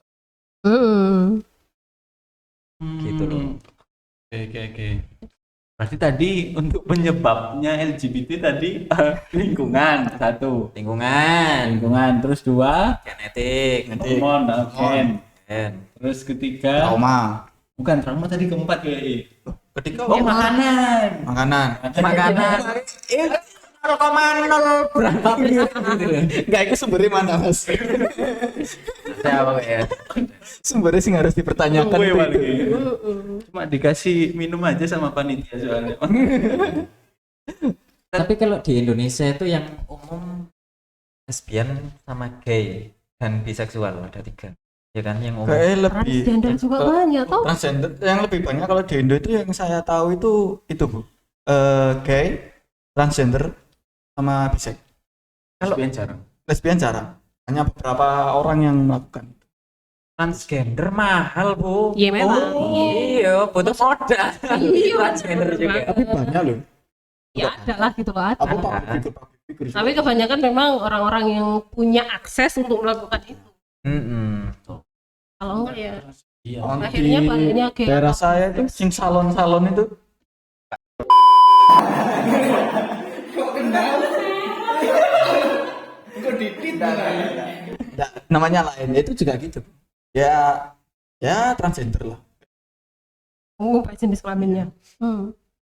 S2: Gitu loh.
S1: Oke. Berarti tadi untuk penyebabnya LGBT tadi lingkungan satu,
S2: Lingkungan,
S1: terus dua
S2: genetik,
S1: hormon, gen.
S2: gen.
S1: Terus ketiga
S4: Trauma.
S1: bukan trauma tadi keempat ya.
S4: Ketika
S1: Makanan.
S4: makanan.
S2: Makanan. Kalau komanol berapa persen gitu loh.
S4: Enggak, itu sumbernya mana, Mas?
S2: Siapa ya?
S4: Sumbernya sih harus dipertanyakan.
S1: Gue
S4: itu.
S1: lagi. Cuma dikasih minum aja sama panitia soalnya.
S2: Tapi kalau di Indonesia itu yang umum lesbian sama gay dan biseksual ada 3. Ya kan yang umum.
S4: Kayak lebih
S3: Transgender juga banyak toh.
S4: transgender yang lebih banyak kalau di Indo itu yang saya tahu itu Bu. Gay, transgender sama bisek.
S1: Lesbian jarang.
S4: Lesbian jarang. Hanya beberapa orang yang melakukan.
S2: Transgender mahal, Bu.
S3: Iya memang.
S2: Iya, butuh modal.
S3: Iya.
S2: Transgender juga.
S4: Tapi banyak loh.
S3: Ya ada lah gitu loh ada.
S4: Apa public figure.
S3: Tapi kebanyakan memang orang-orang yang punya akses untuk melakukan itu. Kalau enggak ya
S1: Iya.
S3: akhirnya baliknya kayak
S4: daerah saya itu sing salon-salon itu
S5: Kok dikit
S4: namanya lain. Itu juga gitu. Ya transgender lah.
S3: mengubah jenis kelaminnya.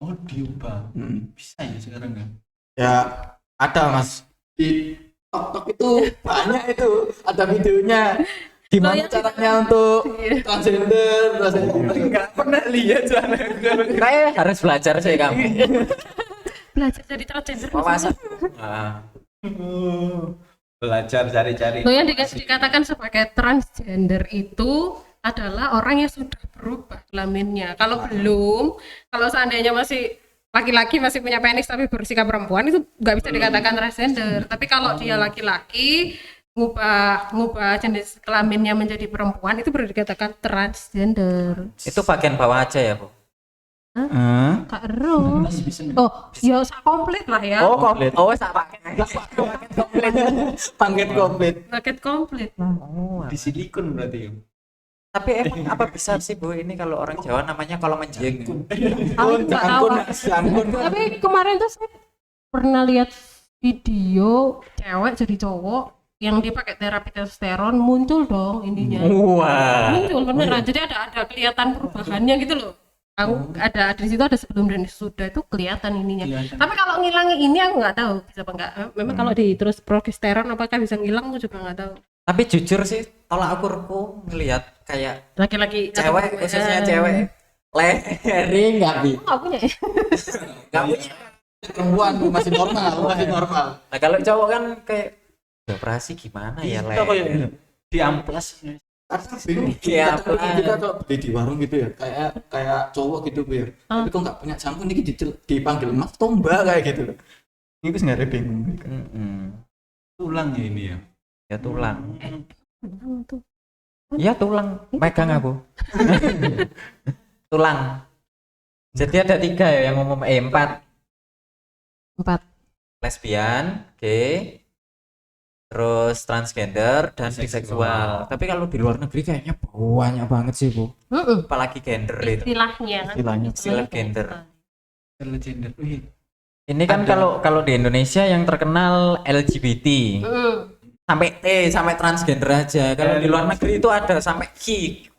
S1: Oh, diubah. Bisa ya sekarang kan?
S4: Ya ada Mas di TikTok itu banyak itu ada videonya gimana
S3: Loh, ya,
S4: caranya untuk
S3: Iya.
S4: transgender.
S1: Enggak pernah lihat soalnya.
S2: Kayak harus belajar sih kamu.
S3: Belajar jadi transgender.
S2: Wawasan. Ah.
S1: Belajar cari-cari.
S3: Loh, yang dikatakan sebagai transgender itu adalah orang yang sudah berubah kelaminnya. Kalau belum, kalau seandainya masih laki-laki masih punya penis tapi bersikap perempuan itu nggak bisa dikatakan transgender. Tapi kalau dia laki-laki ngubah jenis kelaminnya menjadi perempuan itu baru dikatakan transgender.
S2: Itu bagian bawah aja ya, Bu?
S3: Kak Ero. Oh, ya komplit lah ya.
S2: Oh, komplit. Oh, sama paket komplit.
S4: Paket komplit.
S3: Paket komplit.
S2: Oh,
S1: Di silikon berarti ya.
S2: tapi emang apa bisa sih, Bu, ini kalau orang Jawa namanya kalau menjeng.
S3: Aku nggak tahu. Tapi kemarin tuh saya pernah lihat video cewek jadi cowok yang dia pakai terapi testosteron, muncul dong ininya.
S2: Wah.
S3: Muncul beneran. Jadi ada kelihatan perubahannya gitu loh. Aku ada di situ ada sebelum dan sesudah itu kelihatan ininya. Tapi kalau ngilangi ini aku nggak tahu bisa apa enggak. Memang kalau di terus progesteron apakah bisa ngilang aku juga nggak tahu.
S2: Tapi jujur sih, tolak ukurku ngelihat kayak
S3: Laki-laki
S2: cewek, khususnya cewek, leri nggak bi,
S3: nggak punya ya.
S2: nggak punya.
S4: Perempuan masih normal, masih normal.
S2: Nah kalau cowok kan kayak operasi gimana ya,
S1: Kita kayak di amplas.
S4: Karena bingung
S2: Iya,
S4: kita kalau beli di warung gitu ya kayak cowok gitu Bu ya. Tapi kok nggak punya jangkung ini dipanggil Mas Tomba kayak gitu. Ini tuh nggak ada bingung.
S1: Tulang ya ini ya.
S2: Ya tulang.
S3: Tuh.
S2: Iya tulang, megang aku. Tulang. Jadi ada 3 ya yang umum, 4.
S3: 4.
S2: Lesbian, gay, terus transgender dan biseksual. Tapi kalau di luar negeri kayaknya banyak banget sih, Bu. Apalagi gender itu.
S3: Istilahnya kan.
S2: Istilah gender.
S1: Gender. Wih.
S2: Ini kan kalau di Indonesia yang terkenal LGBT. Sampai T, sampai transgender aja. Kalau di luar negeri itu ada sampai Q,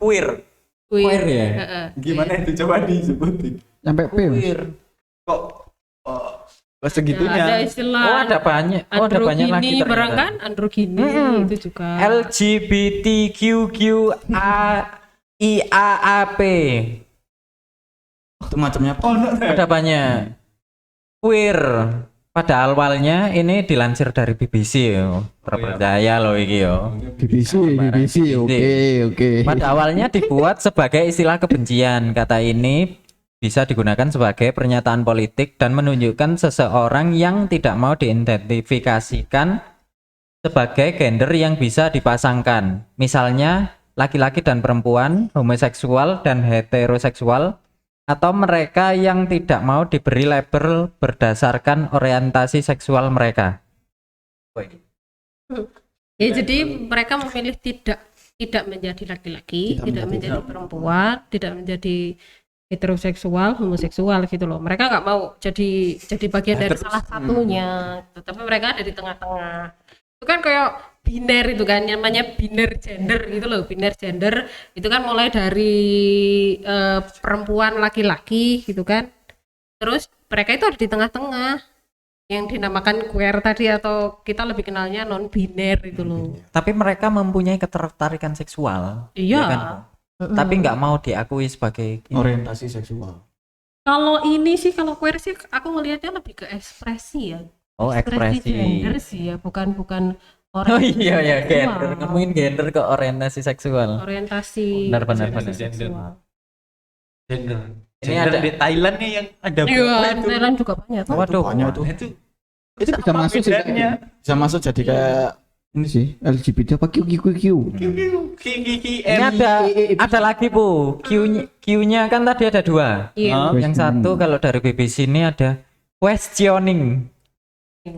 S2: queer. Queer ya?
S4: Gimana itu coba disebutin?
S6: Sampai P. Mas.
S2: Queer.
S1: Kok
S3: Ada
S1: segitunya?
S3: istilah
S2: Oh, ada banyak. Oh, ada banyak lagi
S3: androgini, barang
S2: ternyata.
S3: kan androgini itu juga.
S2: LGBTQIAAP.
S4: Itu macamnya apa?
S2: Ada banyak. Queer. Pada awalnya ini dilansir dari BBC yo. Terpercaya loh iki yo.
S6: BBC, oke.
S2: Pada awalnya dibuat sebagai istilah kebencian. Kata ini bisa digunakan sebagai pernyataan politik dan menunjukkan seseorang yang tidak mau diidentifikasikan sebagai gender yang bisa dipasangkan. Misalnya laki-laki dan perempuan, homoseksual dan heteroseksual, atau mereka yang tidak mau diberi label berdasarkan orientasi seksual mereka.
S3: Ya, jadi mereka memilih tidak menjadi laki-laki, tidak menjadi perempuan, tidak menjadi heteroseksual, homoseksual gitu loh. Mereka nggak mau jadi bagian dari salah satunya, gitu. Tapi mereka ada di tengah-tengah. Itu kan kayak biner itu kan, namanya biner gender gitu loh. Biner gender itu kan mulai dari perempuan laki-laki gitu kan. Terus mereka itu ada di tengah-tengah yang dinamakan queer tadi, atau kita lebih kenalnya non biner itu loh.
S2: Tapi mereka mempunyai ketertarikan seksual.
S3: Iya.
S2: ya kan, Bu? Tapi nggak mau diakui sebagai
S4: Orientasi seksual.
S3: Kalau ini sih, kalau queer sih aku ngelihatnya lebih ke ekspresi ya.
S2: ekspresi.
S3: Gender sih ya, bukan
S2: Oh iya ya,
S3: seksual.
S2: gender. Ngomongin gender ke orientasi seksual.
S3: Orientasi
S2: Benar.
S3: seksual.
S1: Gender.
S2: Ini
S1: Gender
S2: ada
S1: di Thailand nih yang ada
S3: Iya,
S1: berapa
S3: di Thailand juga banyak.
S2: Waduh.
S4: Banyak tuh.
S1: Itu
S6: Itu bisa
S1: apa
S6: masuk sih.
S1: bedanya?
S4: Bisa masuk jadi kayak
S6: Ini sih LGBT apa QQQ.
S2: Ini ada lagi, Bu. Q-nya kan tadi ada 2.
S3: Iya.
S2: Yang satu kalau dari BBC ini ada questioning.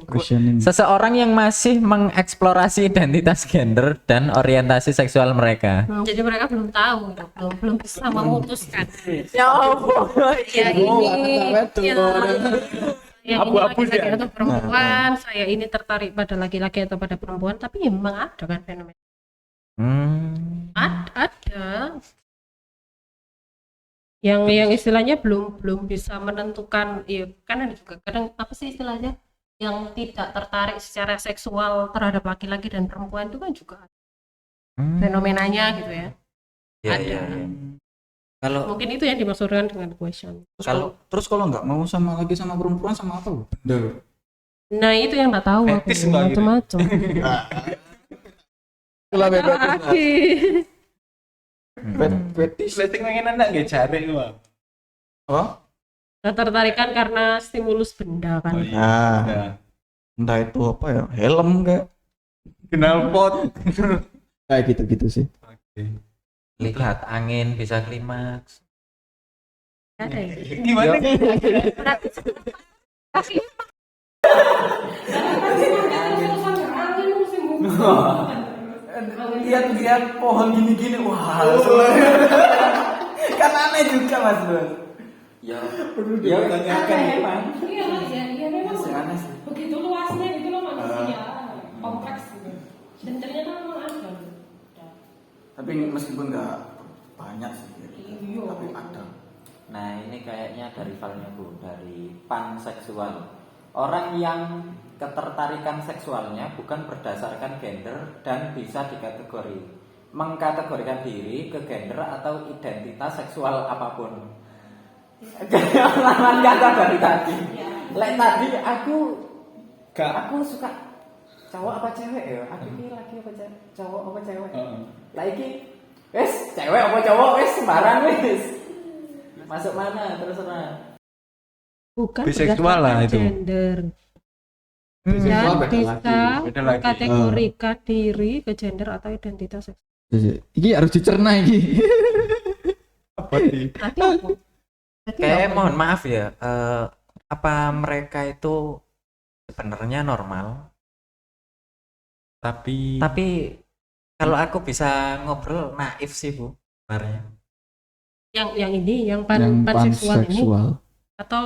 S6: Questioning.
S2: Seseorang yang masih mengeksplorasi identitas gender dan orientasi seksual mereka.
S3: Jadi mereka belum tahu, belum bisa memutuskan.
S2: Ya ampun.
S3: Ya ini, yang
S1: Abu-abu
S3: ini laki-laki
S1: dia.
S3: atau perempuan, saya ini tertarik pada laki-laki atau pada perempuan, tapi ya memang ada kan fenomena. yang istilahnya belum bisa menentukan, ya kan ada juga kadang apa sih istilahnya yang tidak tertarik secara seksual terhadap laki-laki dan perempuan itu kan juga ada fenomenanya gitu ya.
S2: Iya,
S3: Ada.
S2: iya, iya. Kalau
S3: Mungkin itu yang dimaksudkan dengan question.
S4: Terus kalau nggak mau sama lagi sama perempuan sama apa? Benda.
S3: Nah itu yang nggak tahu aku
S1: Fetis nggak gitu?
S3: macam-macam.
S6: Itulah bebek.
S4: Fetis.
S1: Sleting pengen anak gak cari gua.
S4: Oh?
S3: Ketertarikan karena stimulus benda kan.
S4: Nah,
S1: Ya.
S4: entah itu apa ya, helm kayak.
S1: Kenal pot.
S6: Kayak gitu-gitu sih.
S2: lihat angin bisa klimaks.
S3: Ada ya?
S1: Gimana?
S3: Berarti
S4: Lihat pohon gini-gini, wah. Kan aneh juga Mas Bro. Ya, ya tanyakan memang.
S3: Iya Mas ya, iya memang
S4: Aneh sih.
S3: begitu luasnya gitu loh manusia, kompleks gitu. Dan ternyata memang ada.
S4: Tapi meskipun nggak banyak sih,
S3: Iya.
S4: tapi ada.
S2: Nah ini kayaknya dari rivalnya Bu, dari panseksual. Orang yang ketertarikan seksualnya bukan berdasarkan gender dan bisa dikategori mengkategorikan diri ke gender atau identitas seksual apapun. Lawan kata dari tadi. Lek tadi aku suka cowok apa cewek ya? Aku ini laki apa cowok apa cewek? Lah iki wes cewek apa cowok wes sembarang wes. Masuk mana terserah.
S3: Bukan
S1: Biseksual lah
S3: berdasarkan
S1: itu.
S3: gender.
S6: Biseksual
S3: Dan
S6: beda
S3: bisa
S6: lagi.
S1: Beda lagi.
S3: kategorikan diri ke gender atau identitas seksual.
S6: Ini harus dicerna ini.
S1: Apa sih?
S3: Berarti apa? Berarti
S2: Kayak
S3: apa?
S2: mohon maaf ya, apa mereka itu sebenarnya normal?
S1: Tapi
S2: Kalau aku bisa ngobrol naif sih Bu, sebenarnya.
S3: yang ini yang
S6: Yang
S3: panseksual ini
S6: panseksual.
S3: atau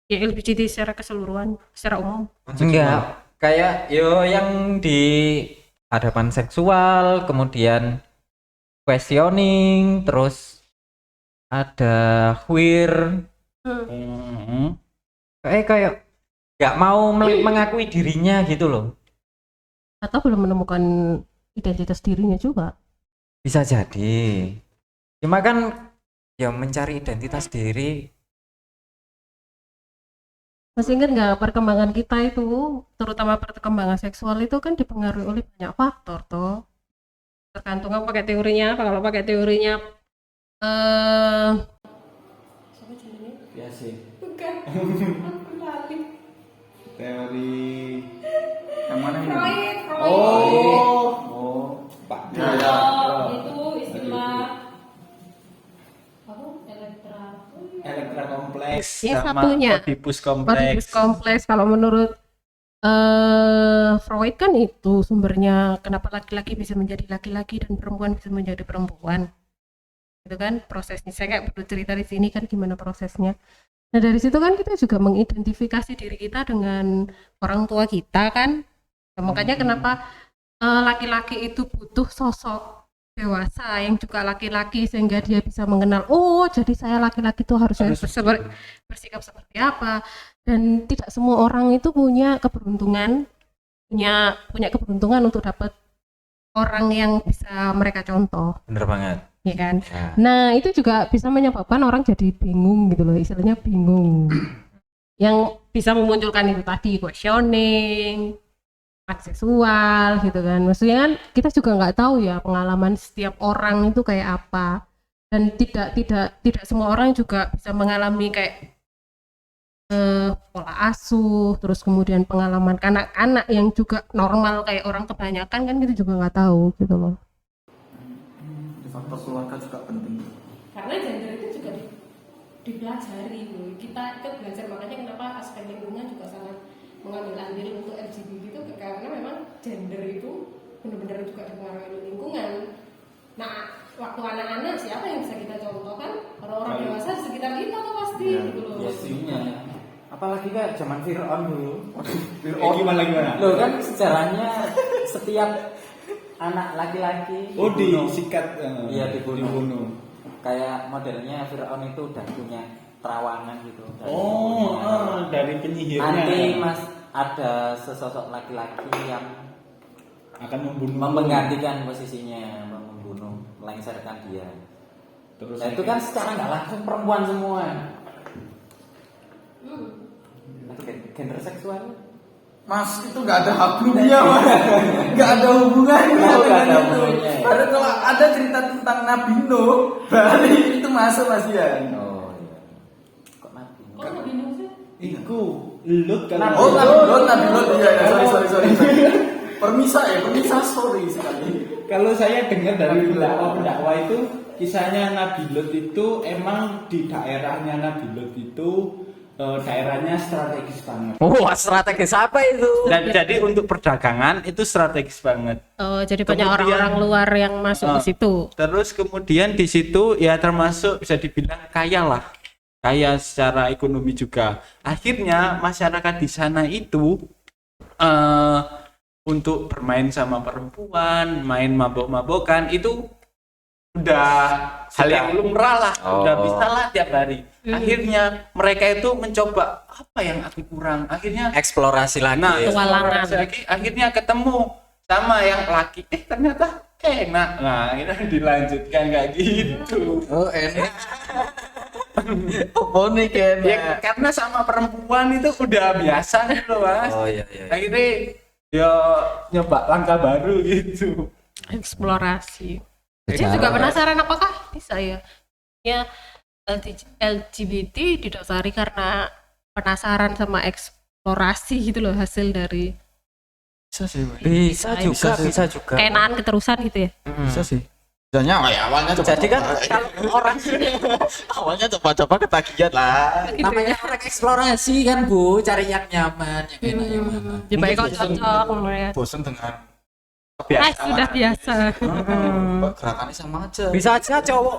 S3: ya LGBT secara keseluruhan, secara umum.
S2: Enggak, kayak yo yang di hadapan seksual, kemudian questioning, terus ada queer, kayak nggak mau mengakui dirinya gitu loh.
S3: Atau belum menemukan identitas dirinya juga.
S2: Bisa jadi. Cuma kan ya mencari identitas diri.
S3: Masih ingat nggak perkembangan kita itu, terutama perkembangan seksual itu kan dipengaruhi oleh banyak faktor toh. Tergantung apa pakai teorinya apa. Kalau pakai teorinya siapa judulnya?
S2: Biasa.
S3: Bukan. Aku lali.
S5: Teori.
S4: Yang mana ini?
S3: Freud.
S4: Oh, Pak.
S3: Itu istilah apa?
S5: Elektra kompleks.
S3: Yang
S1: sama
S3: satunya.
S1: Oedipus
S3: Oedipus
S1: kompleks.
S3: kompleks kalau menurut Freud kan itu sumbernya kenapa laki-laki bisa menjadi laki-laki dan perempuan bisa menjadi perempuan. Itu kan prosesnya. Saya kayak perlu cerita di sini kan gimana prosesnya. Nah dari situ kan kita juga mengidentifikasi diri kita dengan orang tua kita kan. Nah, makanya kenapa laki-laki itu butuh sosok dewasa yang juga laki-laki sehingga dia bisa mengenal, oh jadi saya laki-laki itu harusnya bersikap seperti apa. Dan tidak semua orang itu punya keberuntungan untuk dapat orang yang bisa mereka contoh,
S2: Bener banget.
S3: ya kan.
S2: Ya.
S3: Nah itu juga bisa menyebabkan orang jadi bingung gitu loh, istilahnya bingung. Yang bisa memunculkan itu tadi questioning, seksual gitu kan. Maksudnya kan kita juga nggak tahu ya pengalaman setiap orang itu kayak apa, dan tidak semua orang juga bisa mengalami kayak pola asuh, terus kemudian pengalaman kanak-kanak yang juga normal kayak orang kebanyakan kan kita juga nggak tahu gitu loh.
S4: Faktor keluarga juga penting.
S3: Karena gender itu juga dipelajari loh. Kita belajar, makanya kenapa aspek lingkungan juga sangat mengambil andil untuk LGBT itu karena memang gender itu benar-benar juga dipengaruhi oleh lingkungan. Nah, waktu anak-anak siapa yang bisa kita contoh kan? Orang-orang dewasa di sekitar kita tuh pasti gitu loh.
S2: Pastinya. Apalagi kayak zaman Fir'aun dulu.
S5: Gimana?
S2: Loh kan sejarahnya setiap anak laki-laki
S5: Oh
S2: dibunuh.
S5: disikat.
S2: Iya, dibunuh. kayak modelnya Firaun itu udah punya terawangan gitu.
S5: Dari penyihirnya.
S2: Nanti Mas ada sesosok laki-laki yang
S5: Akan membunuh.
S2: menggantikan posisinya, membunuh, melengsarkan dia.
S5: Terus
S2: Nah, itu kan secara nggak langsung perempuan semua. Itu gender seksual.
S4: Mas itu nggak ada hablumnya mas, nggak ada hubungannya
S2: Oh, nggak ada
S4: dengan itu.
S2: hubungannya, ya.
S4: Padahal kalau ada cerita tentang Nabi Nuh, berarti itu masuk mas Ian.
S2: Oh iya. Kok Nabi?
S5: Iku Lut kan.
S4: Oh Nabi Nuh, iya ya, sorry. Permisa sorry sekali.
S5: Kalau saya dengar dari pendakwa itu kisahnya Nabi Lut itu emang di daerahnya Nabi Lut itu daerahnya strategis banget.
S2: Wah, strategis apa itu?
S1: Dan jadi untuk perdagangan itu strategis banget.
S3: Oh, jadi banyak
S1: Kemudian-
S3: orang-orang luar yang masuk ke situ.
S1: Terus kemudian di situ ya termasuk bisa dibilang kaya lah, kaya secara ekonomi juga. Akhirnya masyarakat di sana itu untuk bermain sama perempuan, main mabok-mabokan itu udah hal yang lumrah lah, udah bisa lah tiap hari. Akhirnya mereka itu mencoba apa yang aku kurang. Akhirnya
S2: Eksplorasi lagi.
S1: nah,
S2: ya.
S3: Petualangan.
S1: eksplorasi lagi, akhirnya ketemu sama yang laki. Ternyata enak. Nah, ini dilanjutkan kayak gitu.
S4: Oh enak. Apa nih
S1: Ya,
S4: kayaknya?
S1: karena sama perempuan itu udah biasa gitu loh, Mas.
S2: Oh iya.
S1: Akhirnya ya nyoba langkah baru gitu.
S3: Eksplorasi. Saya juga penasaran apakah bisa ya LGBT didasari karena penasaran sama eksplorasi gitu loh, hasil dari
S6: Bisa sih,
S2: Bisa juga.
S3: keenaan keterusan gitu ya.
S6: bisa sih.
S4: Biasanya awalnya coba.
S2: Jadi kan kalau orang
S4: awalnya coba ketagihan lah.
S3: Gitu
S2: namanya
S3: ya.
S2: orang eksplorasi kan Bu, cari yang nyaman, yang enak, yang mana.
S3: Coba kok cocok ya.
S4: Bosan dengan
S3: Sudah biasa.
S4: gerakannya sama aja.
S2: Bisa aja cowok.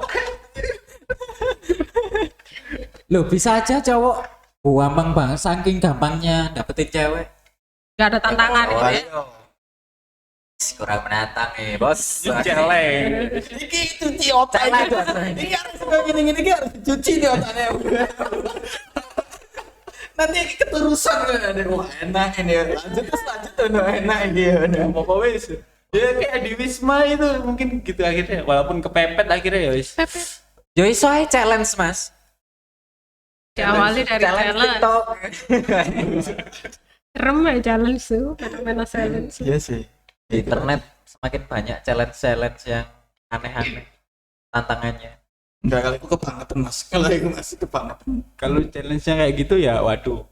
S2: Loh, bisa aja cowok gampang banget saking gampangnya dapetin cewek.
S3: Gak ada tantangan
S2: Oh,
S3: gitu ya.
S2: ayo. Kurang menantang nih, Bos.
S1: Celeng.
S4: Iki cuci otak ini. Iki harus gini iki harus cuci nih otaknya. Nanti iki keterusan kan. Wah, enak ini. Lanjut tuh enak ini.
S1: Apa wis? Ya kayak di Wisma itu mungkin gitu akhirnya, walaupun kepepet akhirnya ya wis.
S2: Yo iso ae challenge, Mas.
S3: Diawali dari challenge.
S2: TikTok.
S3: Serem ya challenge tuh, fenomena challenge.
S4: Iya sih.
S2: Di internet semakin banyak challenge yang aneh-aneh tantangannya.
S4: Enggak, kalau itu kebangetan mas. Kalau itu masih kebangetan.
S1: Kalau challenge-nya kayak gitu ya waduh.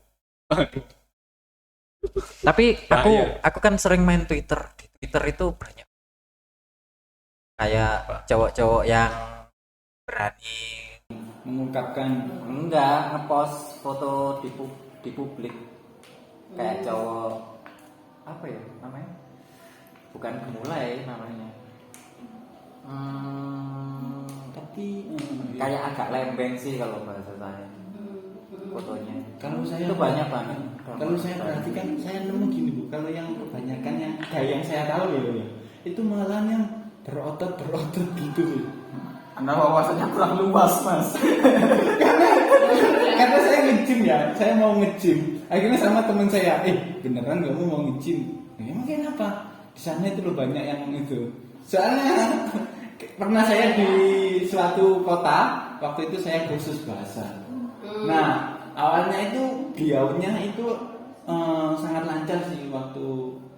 S1: Waduh.
S2: Tapi
S1: Bahaya.
S2: aku kan sering main Twitter. Di Twitter itu banyak kayak cowok-cowok yang berani
S5: Mengungkapkan
S2: enggak ngepost foto di publik kayak cowok apa ya namanya, bukan gemulai namanya,
S5: tapi
S2: kayak agak lembeng sih kalau bahasa saya fotonya.
S5: kalau saya
S2: Itu banyak banget.
S5: Kalau saya perhatikan saya nemu gini Bu, kalau yang kebanyakan yang kayak yang saya tahu ya, itu malah yang berotot gitu.
S4: Anda wawasannya kurang luas mas.
S5: Karena saya nge-gym ya, saya mau nge-gym. Akhirnya sama teman saya, beneran kamu mau nge-gym? Emang kenapa? Di sana itu loh banyak yang itu. Soalnya pernah saya di suatu kota, waktu itu saya kursus bahasa. Nah, awalnya itu beliaunya itu sangat lancar sih waktu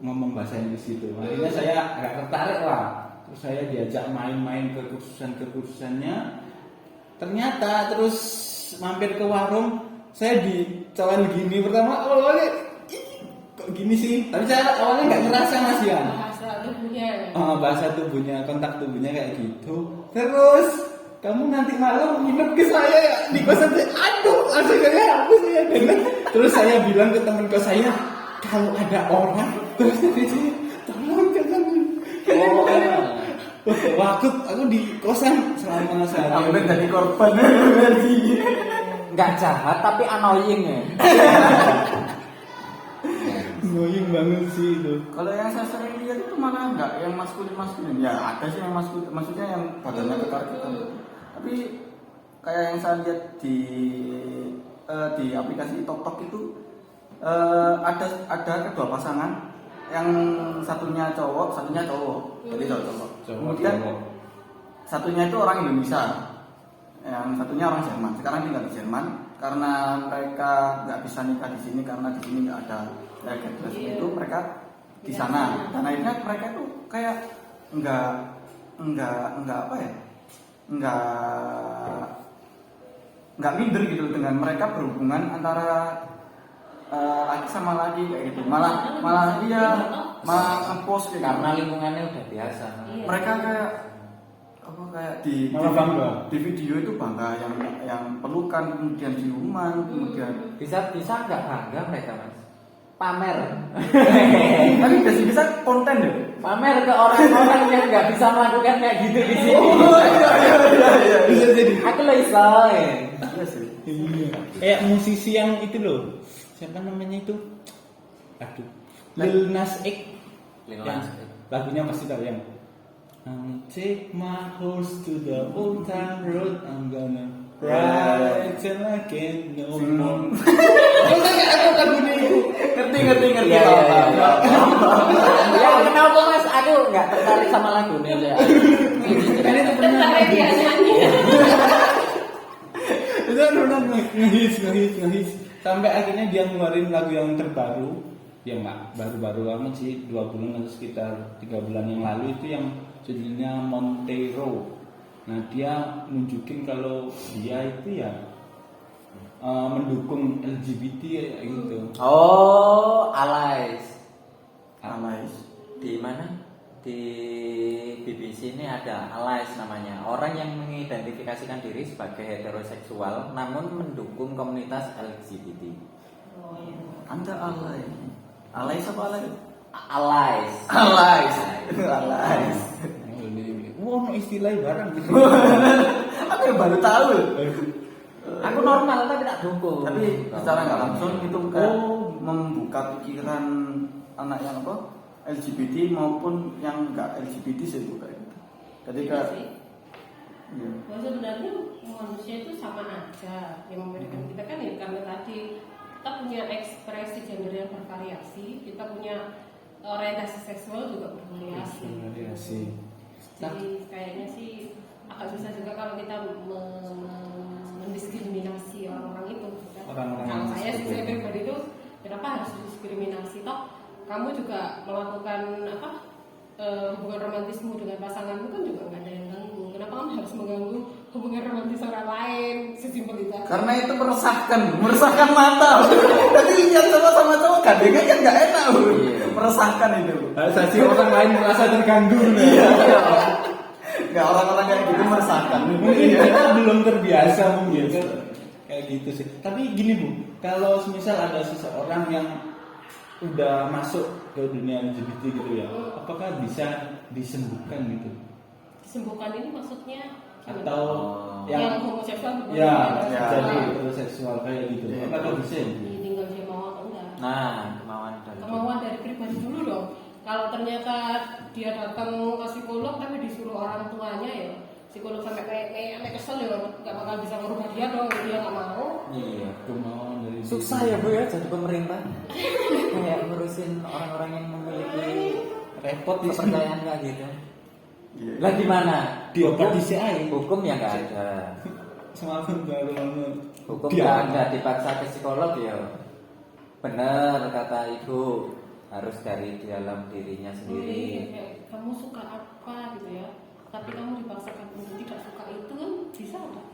S5: ngomong bahasa Inggris itu. Akhirnya saya agak tertarik lah. Terus saya diajak main-main ke kursusannya. Ternyata terus mampir ke warung, saya dicawan gini pertama awalnya kok gini sih, tapi saya awalnya nggak ngerasa mas ya. Bahasa tubuhnya, kontak tubuhnya kayak gitu. Terus kamu nanti malam nginep ke saya ya di kosan saya. Aduh, langsung saya hapus ya. Terus saya bilang ke teman kos saya, kalau ada orang terus dari sini, tolong jangan. Waktu aku di kosan selama sehari.
S4: Ambil dari korban.
S2: Nggak jahat tapi annoying ya.
S5: Annoying banget sih itu.
S4: Kalau yang saya sering lihat itu malah enggak yang maskulin. Ya ada sih yang maskulin, maksudnya yang badannya kekar gitu. Tapi Tapi kayak yang saya lihat di aplikasi TokTok itu ada kedua pasangan, yang satunya cowok, satunya cowok. Jadi cowok. Kemudian satunya itu orang Indonesia, yang satunya orang Jerman. Sekarang tinggal di Jerman karena mereka nggak bisa nikah di sini karena di sini nggak ada legal itu, mereka di sana. Dan akhirnya mereka itu kayak nggak apa ya, nggak minder gitu dengan mereka berhubungan antara laki sama laki kayak gitu, malah dia malah ngepost kayak
S2: Karena
S4: gitu.
S2: lingkungannya udah biasa.
S4: Mereka kayak apa, kayak di
S5: Malah bangga.
S4: di video itu bangga yang pelukan, kemudian ciuman, kemudian
S2: Bisa nggak bangga mereka, Mas? Pamer.
S4: tapi biasa konten deh.
S2: Pamer ke orang-orang yang nggak bisa melakukan kayak gitu di sini.
S4: Iya.
S5: Bisa jadi.
S2: Aku lo iso.
S4: Iya sih.
S5: Iya. Kayak musisi yang itu loh. Siapa namanya itu? Aduh. Lil Nas X.
S2: Lil
S5: Yang
S2: Nas X.
S5: Lagunya pasti tahu yang take my horse to the old town road, I'm gonna ride till I can't no more.
S4: Ngerti.
S2: Iya. Ya kenapa Mas? Aku nggak tertarik sama lagunya ya.
S5: Kan itu pernah
S3: Tertarik dia nyanyi.
S5: itu kan pernah ngehits sampai akhirnya dia ngeluarin lagu yang terbaru, yang nggak baru-baru amat sih, 2 bulan atau sekitar 3 bulan yang lalu, itu yang judulnya Montero. Nah dia nunjukin kalau dia itu ya mendukung LGBT kayak gitu.
S2: Oh, Allies.
S4: Alais.
S2: Di mana? Di BBC ini ada Allies namanya. Orang yang mengidentifikasikan diri sebagai heteroseksual namun mendukung komunitas LGBT.
S4: Anda alay. Alais apa alay?
S2: Allies.
S4: Alais.
S5: Wah, no istilah barang gitu.
S4: Aku baru tahu.
S2: Aku normal tapi tak dukung.
S4: Tapi secara nggak langsung itu kayak membuka pikiran anak yang apa, LGBT maupun yang nggak LGBT sih itu kayak gitu. Jadi kayak iya.
S3: Bahwa sebenarnya manusia itu sama aja. Yang membedakan kita kan ya karena tadi kita punya ekspresi gender yang bervariasi, kita punya orientasi seksual juga bervariasi. Jadi kayaknya sih agak susah juga kalau kita mendiskriminasi orang-orang itu.
S5: Orang-orang
S3: Kalau
S5: yang
S3: saya sih,
S5: seperti
S3: saya
S5: itu.
S3: pribadi itu kenapa harus diskriminasi? Toh kamu juga melakukan hubungan romantismu dengan pasanganmu kan juga nggak ada yang ganggu. Kenapa kamu harus mengganggu hubungan romantis orang lain? Sesimpel itu aja.
S4: Karena itu meresahkan mata. Jadi lihat sama cowok gandengan kan nggak enak. Meresahkan itu.
S5: Asasi orang lain merasa terganggu.
S4: Nggak, orang-orang kayak gitu meresahkan.
S5: Mungkin kita belum terbiasa mungkin kan kayak gitu sih. Tapi gini Bu, kalau misal ada seseorang yang udah masuk ke dunia LGBT gitu ya, apakah bisa disembuhkan gitu?
S3: Disembuhkan ini maksudnya
S5: Atau
S3: yang homoseksual
S5: ya
S4: ya.
S5: jadi heteroseksual kayak gitu?
S4: Ya.
S5: Apakah bisa?
S3: tinggal dia mau atau enggak?
S2: Nah, kemauan
S3: Dari pribadi dulu dong. Kalau ternyata dia datang ke psikolog tapi disuruh orang tuanya ya psikolog sampai kayak kesel ya nggak bakal bisa merubah dia dong, dia nggak mau.
S2: Iya.
S5: Kemauan dari
S2: Susah ya Bu ya jadi pemerintah. Kayak ngurusin orang-orang yang memiliki
S5: repot di
S2: kepercayaan kayak gitu.
S4: Iya.
S2: Lah gimana?
S5: Diobat di CI.
S2: Hukum ya nggak ada.
S5: Semakin baru
S2: Hukum nggak ada, dipaksa ke psikolog ya. Bener kata ibu, harus dari dalam dirinya sendiri.
S3: Kayak kamu suka apa gitu ya, tapi kamu dipaksakan untuk tidak suka itu kan bisa nggak?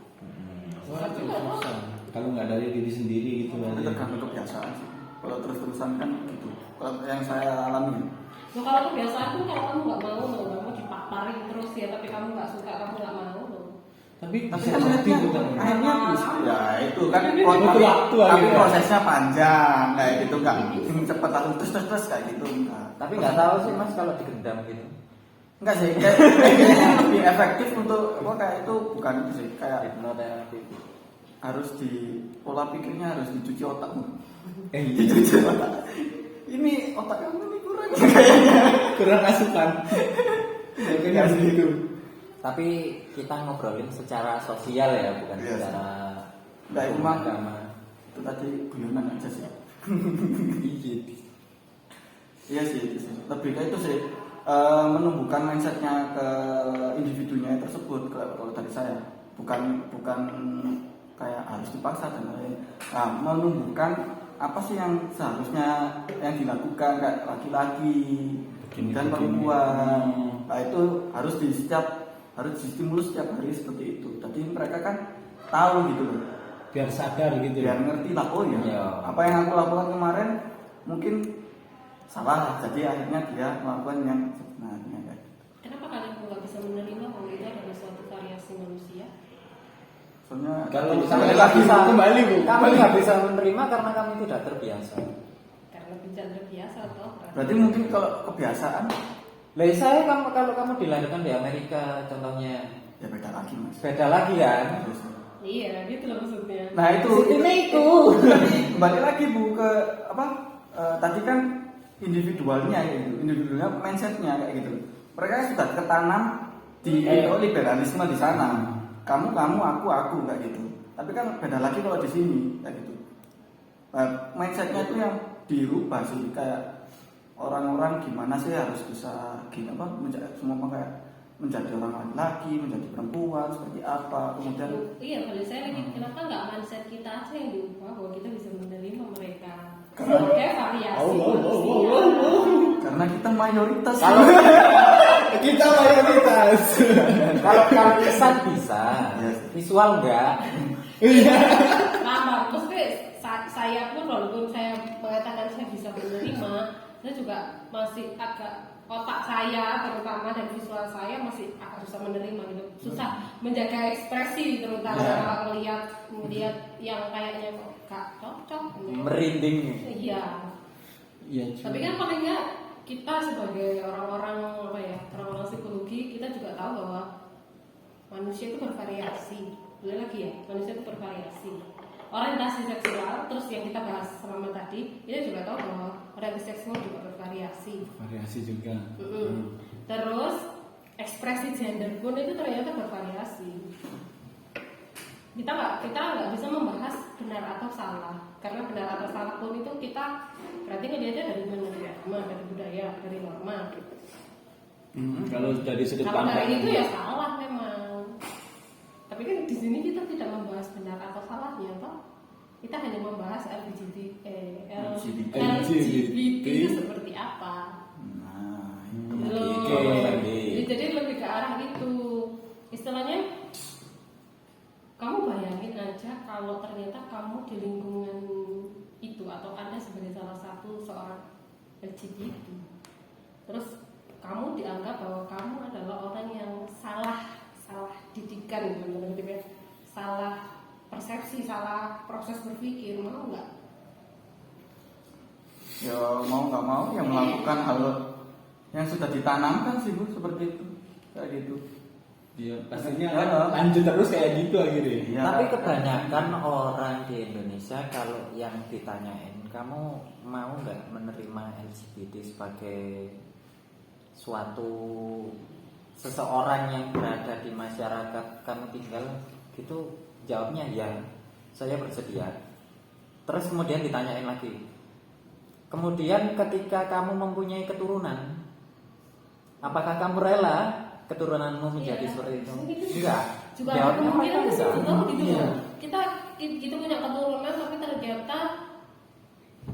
S5: Wah, itu susah. Kalau nggak dari diri sendiri gitu
S4: Itu
S5: aja.
S4: tergantung kebiasaan sih. Kalau terus-terusan kan gitu. Kalau yang saya alami.
S3: Nah, kalau kebiasaan tuh kalau kamu nggak mau loh, kamu dipaparin terus ya, tapi kamu nggak suka, kamu nggak mau loh.
S5: Tapi
S4: Tapi
S5: bisa
S4: kan
S5: jadi
S4: akhirnya,
S5: bukan?
S4: akhirnya ya itu kan
S5: Butuh waktu
S4: tapi
S5: akhirnya.
S4: prosesnya panjang kayak gitu, nggak cepet langsung terus kayak gitu enggak.
S2: Tapi nggak tahu sih Mas kalau digendam gitu.
S4: Enggak sih, kayaknya lebih efektif untuk apa kayak itu bukan itu sih, kayak
S2: Hipnoterapi.
S4: harus di pola pikirnya harus dicuci otakmu.
S5: Iya.
S4: Dicuci otak. Ini otak kamu ini kurang kayaknya.
S5: Kurang asupan. Ya kayaknya harus gitu.
S2: Tapi kita ngobrolin secara sosial ya, bukan
S4: Iya,
S2: secara
S4: Nggak, itu mah
S2: agama.
S4: itu tadi guyonan aja sih. Iya sih, itu sih. Lebih ke itu sih, menumbuhkan mindsetnya ke individunya tersebut kalau dari saya, bukan kayak harus dipaksa dan lain. Nah, menumbuhkan apa sih yang seharusnya yang dilakukan kayak laki-laki dan perempuan. Nah, itu harus distimulus setiap hari seperti itu. Jadi mereka kan tahu gitu loh,
S5: Biar sadar gitu.
S4: biar ngerti lah, oh ya
S2: Iya.
S4: apa yang aku lakukan kemarin mungkin salah, jadi akhirnya dia melakukan yang sebenarnya kayak gitu.
S3: Kenapa kalian nggak bisa menerima bahwa itu adalah suatu variasi manusia?
S4: Soalnya
S5: Kalau
S4: tadi
S5: sampai
S4: saya-
S5: lagi kembali Bu.
S2: Kami nggak bisa menerima karena kami tidak terbiasa.
S3: Karena bencana terbiasa atau apa?
S4: berarti mungkin kalau kebiasaan
S2: Lah saya kalau kamu dilahirkan di Amerika contohnya
S4: ya beda lagi mas.
S2: beda lagi kan.
S3: Iya, gitu loh maksudnya.
S4: Nah itu
S2: itu.
S4: kembali lagi Bu ke apa tadi kan individualnya kayak gitu, individualnya mindsetnya kayak gitu. Mereka sudah ketanam di liberalisme di sana. Kamu aku kayak gitu. Tapi kan beda lagi kalau di sini kayak gitu. Mindsetnya itu yang dirubah sih, kayak orang-orang gimana sih harus bisa gini apa semua kayak menjadi orang laki, menjadi perempuan seperti apa, kemudian
S3: Iya, kalau saya lagi kenapa nggak mindset kita aja yang diubah bahwa kita bisa menerima mereka
S4: Karena-
S3: sebagai variasi manusia.
S4: karena kita mayoritas.
S2: Kalau
S5: Kita mayoritas.
S2: kalau lisan bisa,
S4: Yes.
S2: visual enggak.
S3: Lama, maksudnya saya pun walaupun saya mengatakan saya bisa menerima, saya juga masih agak otak saya terutama dan visual saya masih agak susah menerima gitu, susah menjaga ekspresi terutama melihat yang kayaknya kok gak cocok gitu.
S2: Merinding.
S3: Iya.
S5: Iya.
S3: Tapi kan paling nggak kita sebagai orang-orang apa ya, orang-orang psikologi kita juga tahu bahwa manusia itu bervariasi. Boleh lagi ya, manusia itu bervariasi. Orientasi seksual, terus yang kita bahas selama tadi, kita juga tahu bahwa orientasi seksual juga bervariasi.
S5: Variasi juga.
S3: Terus ekspresi gender pun itu ternyata bervariasi. Kita nggak bisa membahas benar atau salah, karena benar atau salah pun itu kita berarti ngelihatnya dari mana, dari agama, dari budaya, dari norma. Gitu.
S5: Kalau dari sudut
S3: Kalau
S5: pandang
S3: dari itu ya salah memang. Tapi kan di sini kita tidak membahas benar atau salahnya, toh. Kita hanya membahas LGBT itu seperti apa.
S4: Nah,
S3: Loh.
S2: Oke.
S3: Jadi lebih ke arah itu. Istilahnya kamu bayangin aja kalau ternyata kamu di lingkungan itu atau Anda sebagai salah satu seorang LGBT. Terus kamu dianggap bahwa kamu adalah orang yang salah didikan gitu, salah persepsi, salah proses berpikir, mau nggak?
S4: ya mau nggak mau ya melakukan hal yang sudah ditanamkan sih Bu, seperti itu kayak gitu.
S5: Iya, pastinya
S4: Ya.
S5: lanjut terus kayak gitu akhirnya.
S4: Iya.
S2: Tapi kebanyakan orang di Indonesia kalau yang ditanyain, kamu mau nggak menerima LGBT sebagai suatu seseorang yang berada di masyarakat kamu tinggal, gitu jawabnya ya, saya bersedia. Terus kemudian ditanyain lagi, kemudian ketika kamu mempunyai keturunan, apakah kamu rela keturunanmu menjadi
S3: Iya.
S2: seperti itu?
S3: Ini kan
S2: Enggak.
S3: juga ada
S2: Jawabnya
S3: kemungkinan
S2: mereka
S3: ke situ
S2: enggak.
S3: toh, gitu
S2: Iya.
S3: loh. Kita punya keturunan tapi ternyata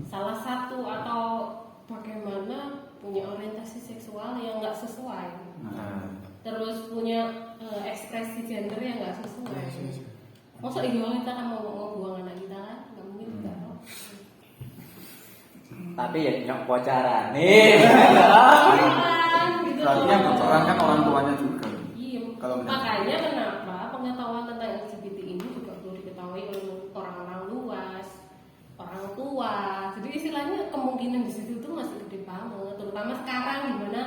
S3: salah satu atau bagaimana punya orientasi seksual yang nggak sesuai,
S4: Nah,
S3: terus punya ekspresi gender yang nggak sesuai. Masa iya kita mau buang anak kita kan? Nggak mungkin juga. toh.
S2: Tapi ya nyok bocoran nih.
S3: Kan, gitu
S4: berarti
S3: loh.
S4: yang bocoran kan orang tuanya juga.
S3: Iya.
S4: Kalau benar.
S3: Makanya kenapa pengetahuan tentang LGBT ini juga perlu diketahui oleh orang-orang luas, orang tua. Jadi istilahnya kemungkinan di situ tuh masih gede banget, terutama sekarang di mana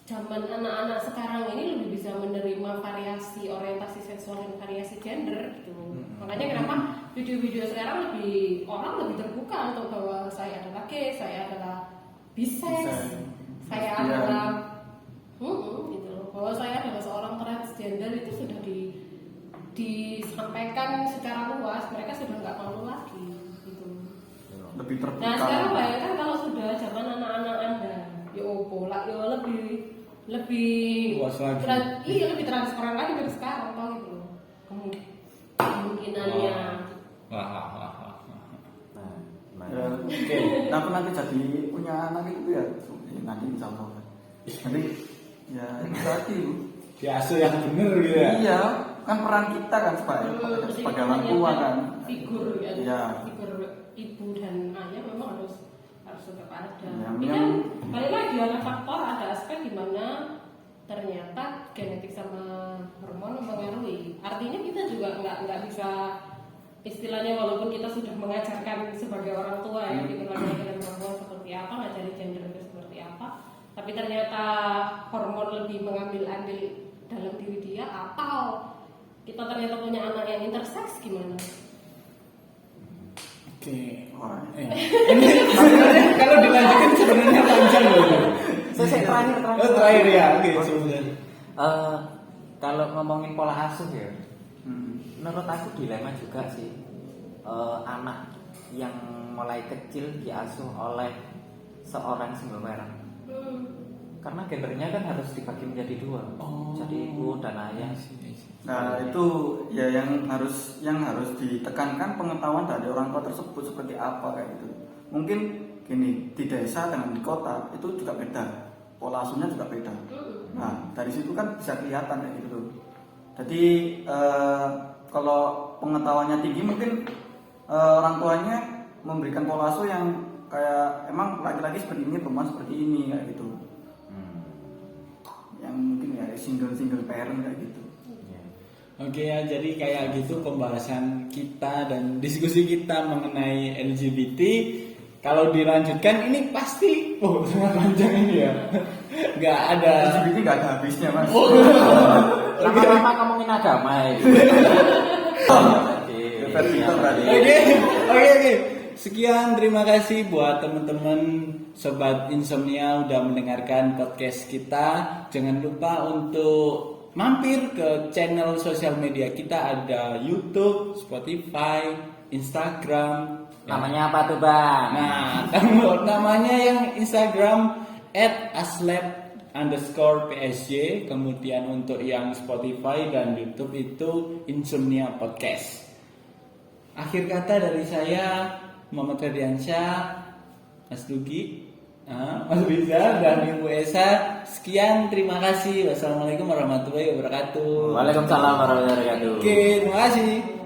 S3: zaman anak-anak sekarang ini lebih bisa menerima variasi orientasi seksual dan variasi gender gitu. Makanya kenapa video-video sekarang orang lebih terbuka untuk bahwa saya adalah gay, saya adalah bisex, saya
S4: Iya.
S3: adalah gitu loh. bahwa saya adalah seorang transgender itu sudah disampaikan secara luas, mereka sudah nggak malu lagi gitu.
S4: Lebih terbuka.
S3: Nah sekarang bayangkan kalau sudah zaman anak-anak Anda, ya opo lah, ya lebih
S5: Luas lagi.
S3: iya lebih transparan lagi dari sekarang toh gitu loh. Kemungkinannya.
S5: Wah.
S2: Nah,
S4: Ya, oke. Nah, aku nanti jadi punya anak itu ya. Nanti insya Allah. Nanti ya itu tadi.
S5: Diasuh yang bener gitu ya.
S4: Iya, kan peran kita kan sebagai orang tua kan.
S3: Figur ya,
S4: Iya.
S3: figur ibu dan ayah memang harus tetap ada.
S4: Yang-
S3: Tapi kan balik lagi ada faktor, ada aspek di mana ternyata genetik sama hormon mempengaruhi. Artinya kita juga nggak bisa istilahnya walaupun kita sudah mengajarkan sebagai orang tua ya di laki-laki dan perempuan seperti apa, ngajari gender itu seperti apa, tapi ternyata hormon lebih mengambil andil dalam diri dia, atau kita ternyata punya anak yang intersex, gimana?
S5: Oke.
S4: Wah,
S5: Ini sebenarnya kalau dilanjutin sebenarnya panjang loh.
S2: Saya terakhir.
S5: Oh, terakhir ya. Oke, sebenarnya.
S2: Kalau ngomongin pola asuh ya,
S4: hmm.
S2: menurut aku dilema juga sih. Anak yang mulai kecil diasuh oleh seorang single parent. Karena gendernya kan harus dibagi menjadi dua. Jadi ibu dan ayah.
S4: Nah, itu ya yang harus ditekankan pengetahuan dari orang tua tersebut seperti apa kayak gitu. Mungkin gini, di desa dengan di kota itu juga beda. Pola asuhnya juga beda. Nah, dari situ kan bisa kelihatan kayak gitu tuh. Jadi kalau pengetahuannya tinggi mungkin orang tuanya memberikan pola asuh yang kayak emang laki-laki seperti ini, perempuan seperti ini kayak gitu. Yang mungkin ya single parent kayak gitu.
S5: Oke ya, jadi kayak gitu pembahasan kita dan diskusi kita mengenai LGBT. Kalau dilanjutkan ini pasti sangat panjang ini ya. Nggak ada.
S4: LGBT nggak ada habisnya mas.
S2: Lama-lama ngomongin agama ya.
S4: Versi kita berarti.
S5: Oke. Sekian, terima kasih buat teman-teman Sobat Insomnia udah mendengarkan podcast kita. Jangan lupa untuk mampir ke channel sosial media kita, ada YouTube, Spotify, Instagram.
S2: Namanya apa tuh bang?
S5: Nah, namanya yang Instagram @aslab_psj. Kemudian untuk yang Spotify dan YouTube itu Insomnia Podcast. Akhir kata dari saya, Muhammad Ferdiansyah, Mas Dugi, Mas Rizal, dan Ibu Esa. Sekian, terima kasih. Wassalamualaikum warahmatullahi wabarakatuh.
S2: Waalaikumsalam warahmatullahi wabarakatuh.
S5: Oke, terima kasih.